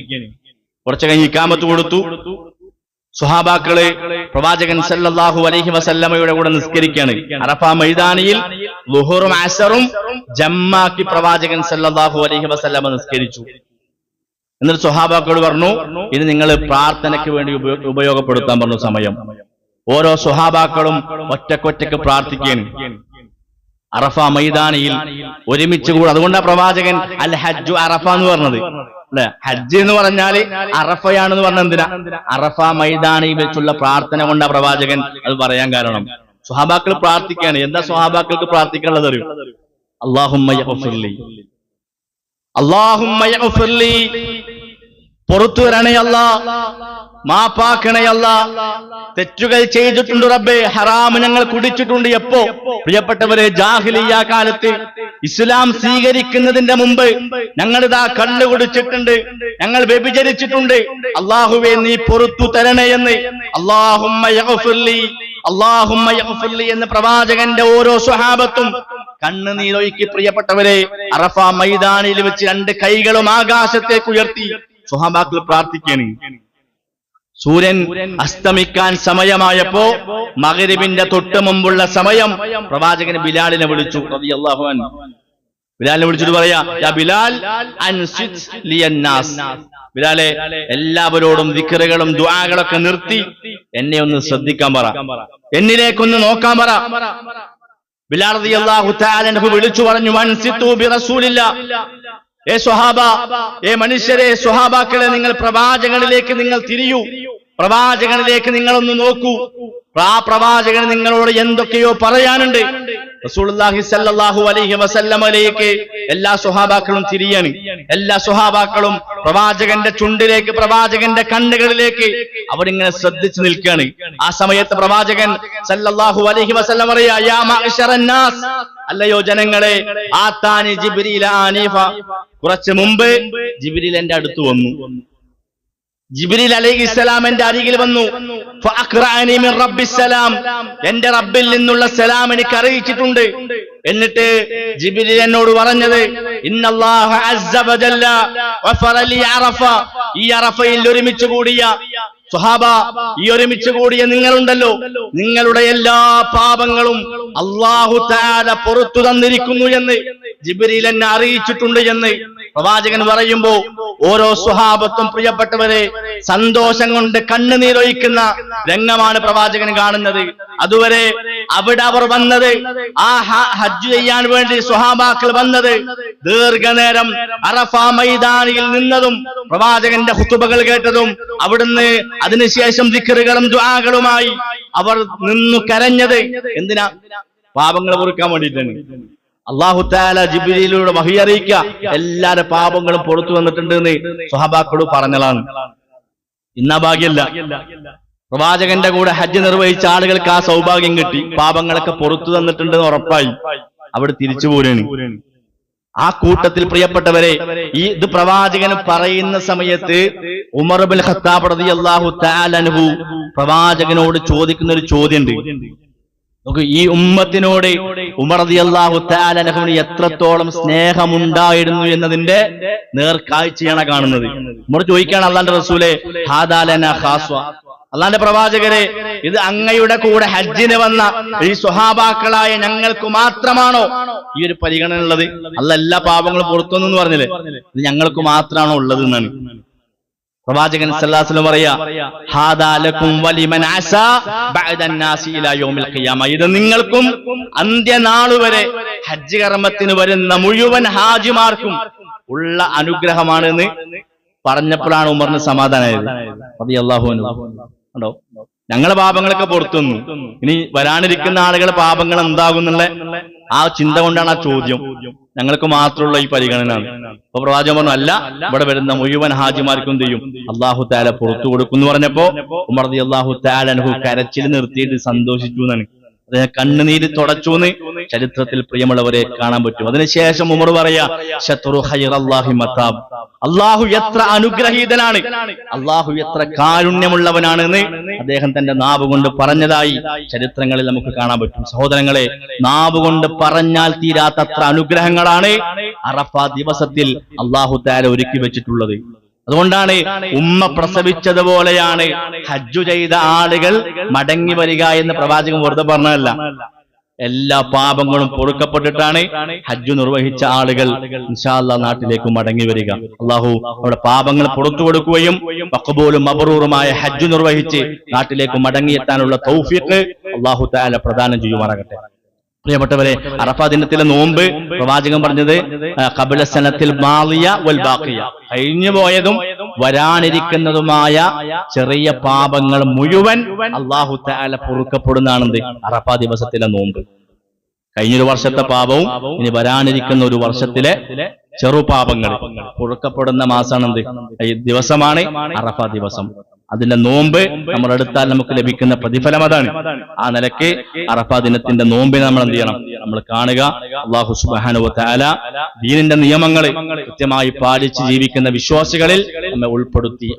കുറച്ചു കഴിഞ്ഞ് ഇഖാമത്ത് കൊടുത്തു. സ്വഹാബാക്കള് പ്രവാചകൻ സല്ലല്ലാഹു അലൈഹി വസല്ലമയുടെ കൂടെ നിസ്കരിക്കുകയാണ്. അറഫ മൈതാനിയിൽ ളുഹറും അസറും ജമ്മാക്കി പ്രവാചകൻ സല്ലല്ലാഹു അലൈഹി വസല്ലമ നിസ്കരിച്ചു. എന്നിട്ട് സ്വഹാബാക്കളോട് പറഞ്ഞു, ഇത് നിങ്ങൾ പ്രാർത്ഥനയ്ക്ക് വേണ്ടി ഉപയോഗപ്പെടുത്താൻ പറഞ്ഞു സമയം. ഓരോ സ്വഹാബാക്കളും ഒറ്റക്കൊറ്റക്ക് പ്രാർത്ഥിക്കുകയാണ് അറഫ മൈതാനിയിൽ ഒരുമിച്ച് കൂടെ. അതുകൊണ്ടാണ് പ്രവാചകൻ അൽ ഹജ്ജു അറഫ എന്ന് പറഞ്ഞത്, അല്ലെ? ഹജ്ജ് എന്ന് പറഞ്ഞാല് അറഫയാണെന്ന് പറഞ്ഞ എന്തിനാ? അറഫ മൈതാനിയിൽ വെച്ചുള്ള പ്രാർത്ഥന കൊണ്ടാ പ്രവാചകൻ അത് പറയാൻ കാരണം. സ്വഹാബാക്കൾ പ്രാർത്ഥിക്കുകയാണ്. എന്താ സ്വഹാബാക്കൾക്ക് പ്രാർത്ഥിക്കാനുള്ളത് അറിയോ? അല്ലാഹുമ്മ യഗ്ഫിർലി, അല്ലാഹുമ്മ യഗ്ഫിർലി, പുറത്തു വരണേ അല്ലാ, മാപ്പാക്കണയല്ല, തെറ്റുകൾ ചെയ്തിട്ടുണ്ട് റബ്ബേ, ഹറാം ഞങ്ങൾ കുടിച്ചിട്ടുണ്ട്. എപ്പോ? പ്രിയപ്പെട്ടവരെ, ജാഹിലിയ്യ കാലത്ത് ഇസ്ലാം സ്വീകരിക്കുന്നതിന്റെ മുമ്പ് ഞങ്ങളിതാ കള്ളു കുടിച്ചിട്ടുണ്ട്, ഞങ്ങൾ വ്യഭിചരിച്ചിട്ടുണ്ട്, അല്ലാഹുവേ നീ പൊറുത്തു തരണേ എന്ന് അല്ലാഹുമ്മ യഗ്ഫിർലി അല്ലാഹുമ്മ യഗ്ഫിർലി എന്ന് പ്രവാചകന്റെ ഓരോ സ്വഹാബത്തും കണ്ണുനീരൊഴുക്കി പ്രിയപ്പെട്ടവരെ അറഫ മൈതാനിൽ വെച്ച് രണ്ട് കൈകളും ആകാശത്തേക്ക് ഉയർത്തി സ്വഹാബാക്കൾ പ്രാർത്ഥിക്കുകയാണ്. സൂര്യൻ അസ്തമിക്കാൻ സമയമായപ്പോ മഗ്രിബിന്റെ തൊട്ട് മുമ്പുള്ള സമയം പ്രവാചകൻ ബിലാലിനെ വിളിച്ചു റളിയല്ലാഹു അൻഹു. ബിലാലിനെ വിളിച്ചിട്ട് പറയാ, യാ ബിലാൽ അൻസിത് ലിയന്നാസ്, ബിലാലെ എല്ലാവരോടും ദിക്റുകളും ദുആകളൊക്കെ നിർത്തി എന്നെ ഒന്ന് ശ്രദ്ധിക്കാൻ പറ, എന്നിലേക്കൊന്ന് നോക്കാൻ പറ. ബിലാൽ റളിയല്ലാഹു തആല അൻഹു വിളിച്ചു പറഞ്ഞു, അൻസിതു ബി റസൂലില്ലാഹ്, ഏ സ്വഹാബ, ഏ മനുഷ്യരെ, സ്വഹാബാക്കളെ, നിങ്ങൾ പ്രവാചകനിലേക്ക് നിങ്ങൾ തിരിയൂ, പ്രവാചകനിലേക്ക് നിങ്ങളൊന്ന് നോക്കൂ. ആ പ്രവാചകൻ നിങ്ങളോട് എന്തൊക്കെയോ പറയാനുണ്ട്. റസൂലുള്ളാഹി സ്വല്ലല്ലാഹു അലൈഹി വസല്ലമയിലേക്ക് എല്ലാ സ്വഹാബാക്കളും തിരിയാണ്. എല്ലാ സ്വഹാബാക്കളും പ്രവാചകന്റെ ചുണ്ടിലേക്ക്, പ്രവാചകന്റെ കണ്ണുകളിലേക്ക് അവരിങ്ങനെ ശ്രദ്ധിച്ചു നിൽക്കുകയാണ്. ആ സമയത്ത് പ്രവാചകൻ സല്ലല്ലാഹു അലൈഹി വസല്ലം പറയാ, യാ മഅ്ശറന്നാസ്, അല്ലയോ ജനങ്ങളെ, ആതാനി ജിബ്രീൽ ആനിഫ, കുറച്ച് മുമ്പ് ജിബ്രീൽ എന്റെ അടുത്ത് വന്നു. ജിബ്രീൽ അലൈഹിസ്സലാം എന്റെ അരികിൽ വന്നു. ഫഅഖ്റഅനി മിൻ റബ്ബിസ്സലാം, എന്റെ റബ്ബിൽ നിന്നുള്ള സലാം എനിക്ക് അറിയിച്ചിട്ടുണ്ട്. എന്നിട്ട് ജിബ്രീൽ എന്നോട് പറഞ്ഞത്, ഇന്നല്ലാഹ അസ്സ വജല്ല വഫറ ലി അറഫ, ഈ അറഫയിൽ ഒരുമിച്ച് കൂടിയ സ്വഹാബ, ഈ ഒരുമിച്ച് കൂടിയ നിങ്ങളുണ്ടല്ലോ, നിങ്ങളുടെ എല്ലാ പാപങ്ങളും അല്ലാഹു തആല പുറത്തു തന്നിരിക്കുന്നു എന്ന് ജിബ്രീൽ എന്നെ അറിയിച്ചിട്ടുണ്ട് എന്ന് പ്രവാചകൻ പറയുമ്പോ ഓരോ സ്വഹാബത്തും പ്രിയപ്പെട്ടവരെ സന്തോഷം കൊണ്ട് കണ്ണുനീരൊഴിക്കുന്ന രംഗമാണ് പ്രവാചകൻ കാണുന്നത്. അതുവരെ അവിടെ അവർ വന്നത്, ആ ഹജ്ജ് ചെയ്യാൻ വേണ്ടി സ്വഹാബാക്കൾ വന്നത്, ദീർഘനേരം അറഫ മൈതാനിയിൽ നിന്നതും പ്രവാചകന്റെ ഖുതുബകൾ കേട്ടതും അവിടുന്ന് അതിനുശേഷം ദിക്റുകളും ദുആകളുമായി അവർ നിന്നു കരഞ്ഞത് എന്തിനാ? പാപങ്ങൾ പൊറുക്കാൻ വേണ്ടിയിട്ടാണ്. അല്ലാഹു തആല ജിബ്രീലിലൂടെ വഹി അറിയിക്കുക, എല്ലാരെ പാപങ്ങളും പുറത്തു വന്നിട്ടുണ്ട് എന്ന് സ്വഹാബാക്കളോട് പറഞ്ഞതാണ്. ഇന്നാ ഭാഗ്യല്ല. പ്രവാചകന്റെ കൂടെ ഹജ്ജ് നിർവഹിച്ച ആളുകൾക്ക് ആ സൗഭാഗ്യം കിട്ടി, പാപങ്ങളൊക്കെ പുറത്തു തന്നിട്ടുണ്ടെന്ന് ഉറപ്പായി, അവിടെ തിരിച്ചു പോരാണ്. ആ കൂട്ടത്തിൽ പ്രിയപ്പെട്ടവരെ, ഇത് പ്രവാചകന് പറയുന്ന സമയത്ത് ഉമർ ഇബ്നുൽ ഖത്താബ് റളിയല്ലാഹു തആല അൻഹു പ്രവാചകനോട് ചോദിക്കുന്ന ഒരു ചോദ്യമുണ്ട്. നമുക്ക് ഈ ഉമ്മത്തിനോട് ഉമർ റളിയല്ലാഹു തആല അൻഹുവിന് എത്രത്തോളം സ്നേഹമുണ്ടായിരുന്നു എന്നതിന്റെ നേർക്കാഴ്ചയാണ് കാണുന്നത്. ഉമർ ചോദിക്കുകയാണ്, അല്ലാഹുവിന്റെ റസൂലേ, ഹാദാ ലനാ ഖാസ്വ, അല്ലാഹുവിന്റെ പ്രവാചകരെ, ഇത് അങ്ങയുടെ കൂടെ ഹജ്ജിന് വന്ന ഈ സ്വഹാബാക്കളായ ഞങ്ങൾക്ക് മാത്രമാണോ ഈ ഒരു പരിഗണന ഉള്ളത്? അല്ല, എല്ലാ പാപങ്ങളും പുറത്തുനിന്ന് പറഞ്ഞില്ലേ, ഇത് ഞങ്ങൾക്ക് മാത്രമാണോ ഉള്ളത് എന്നാണ് പ്രവാചകൻ സല്ലല്ലാഹു അലൈഹി വസല്ലം പറയാ, ഹാദാ ലക്കും വലിമൻ അസാ ബഅദൻ നാസി ഇലാ യൗമിൽ ഖിയാമ, ഇത് നിങ്ങൾക്കും അന്ത്യനാൾ വരെ ഹജ്ജ് കർമ്മത്തിന് വരുന്ന മുഴുവൻ ഹാജിമാർക്കും ഉള്ള അനുഗ്രഹമാണെന്ന് പറഞ്ഞപ്പോഴാണ് ഉമറിന് സമാധാനമായത് റളിയല്ലാഹു അൻഹു. ഉണ്ടോ, ഞങ്ങളെ പാപങ്ങളൊക്കെ പുറത്തുനിന്നു, ഇനി വരാനിരിക്കുന്ന ആളുകളെ പാപങ്ങൾ എന്താകുന്നുള്ള ആ ചിന്ത കൊണ്ടാണ് ആ ചോദ്യം. ഞങ്ങൾക്ക് മാത്രമുള്ള ഈ പരിഗണന. അപ്പൊ പ്രവാചകൻ പറഞ്ഞു, അല്ല, ഇവിടെ വരുന്ന മുഴുവൻ ഹാജിമാർക്കും ചെയ്യും അല്ലാഹു തആല പുറത്തു കൊടുക്കുന്നു പറഞ്ഞപ്പോ ഉമർ റളിയല്ലാഹു തആല അൻഹു കരച്ചിൽ നിർത്തിയിട്ട് സന്തോഷിച്ചു എന്നാണ്. അദ്ദേഹം കണ്ണുനീര് തുടച്ചു എന്ന് ചരിത്രത്തിൽ പ്രിയമുള്ളവരെ കാണാൻ പറ്റും. അതിനുശേഷം ഉമർ പറയാ, ശത്രു ഖൈറല്ലാഹി മതാബ്, അല്ലാഹു എത്ര അനുഗ്രഹീതനാണ്, അല്ലാഹു എത്ര കാരുണ്യമുള്ളവനാണെന്ന് അദ്ദേഹം തന്റെ നാവ് കൊണ്ട് പറഞ്ഞതായി ചരിത്രങ്ങളിൽ നമുക്ക് കാണാൻ പറ്റും. സഹോദരങ്ങളെ, നാവ് കൊണ്ട് പറഞ്ഞാൽ തീരാത്തത്ര അനുഗ്രഹങ്ങളാണ് അറഫ ദിവസത്തിൽ അല്ലാഹു തആല ഒരുക്കി വെച്ചിട്ടുള്ളത്. അതുകൊണ്ടാണ് ഉമ്മ പ്രസവിച്ചതുപോലെയാണ് ഹജ്ജു ചെയ്ത ആളുകൾ മടങ്ങി വരിക എന്ന് പ്രവാചകൻ വെറുതെ പറഞ്ഞതല്ല. എല്ലാ പാപങ്ങളും പൊറുക്കപ്പെട്ടിട്ടാണ് ഹജ്ജ് നിർവഹിച്ച ആളുകൾ ഇൻഷാ അല്ലാഹ് നാട്ടിലേക്ക് മടങ്ങി വരിക. അല്ലാഹു അവിടെ പാപങ്ങൾ പുറത്തു കൊടുക്കുകയും മഖബൂലും മബ്റൂറുമായ ഹജ്ജ് നിർവഹിച്ച് നാട്ടിലേക്ക് മടങ്ങിയെത്താനുള്ള തൗഫീഖ് അല്ലാഹു തആല പ്രദാനം ചെയ്യുമാറാകട്ടെ. പ്രിയപ്പെട്ടവരെ, അറഫ ദിനത്തിലെ നോമ്പ് പ്രവാചകൻ പറഞ്ഞത് ഖബല സനത്തിൽ മാളിയ വൽ ബാഖിയ, കഴിഞ്ഞു പോയതും വരാനിരിക്കുന്നതുമായ ചെറിയ പാപങ്ങൾ മുഴുവൻ അല്ലാഹു തആല പൊറുക്കപ്പെടുന്നതാണെന്ത് അറഫ ദിവസത്തിലെ നോമ്പ്. കഴിഞ്ഞൊരു വർഷത്തെ പാപവും ഇനി വരാനിരിക്കുന്ന ഒരു വർഷത്തിലെ ചെറുപാപങ്ങൾ പൊറുക്കപ്പെടുന്ന മാസമാണെന്ത് ഈ ദിവസമാണ് അറഫ ദിവസം. അതിന്റെ നോമ്പ് നമ്മൾ എടുത്താൽ നമുക്ക് ലഭിക്കുന്ന പ്രതിഫലം അതാണ്. ആ നിലയ്ക്ക് അറഫാ ദിനത്തിന്റെ നോമ്പിനെ നമ്മൾ എന്ത് ചെയ്യണം? നമ്മൾ കാണുക. അല്ലാഹു സുബ്ഹാനഹു വ തആല ദീനിന്റെ നിയമങ്ങളെ കൃത്യമായി പാലിച്ച് ജീവിക്കുന്ന വിശ്വാസികളിൽ നമ്മെ ഉൾപ്പെടുത്തി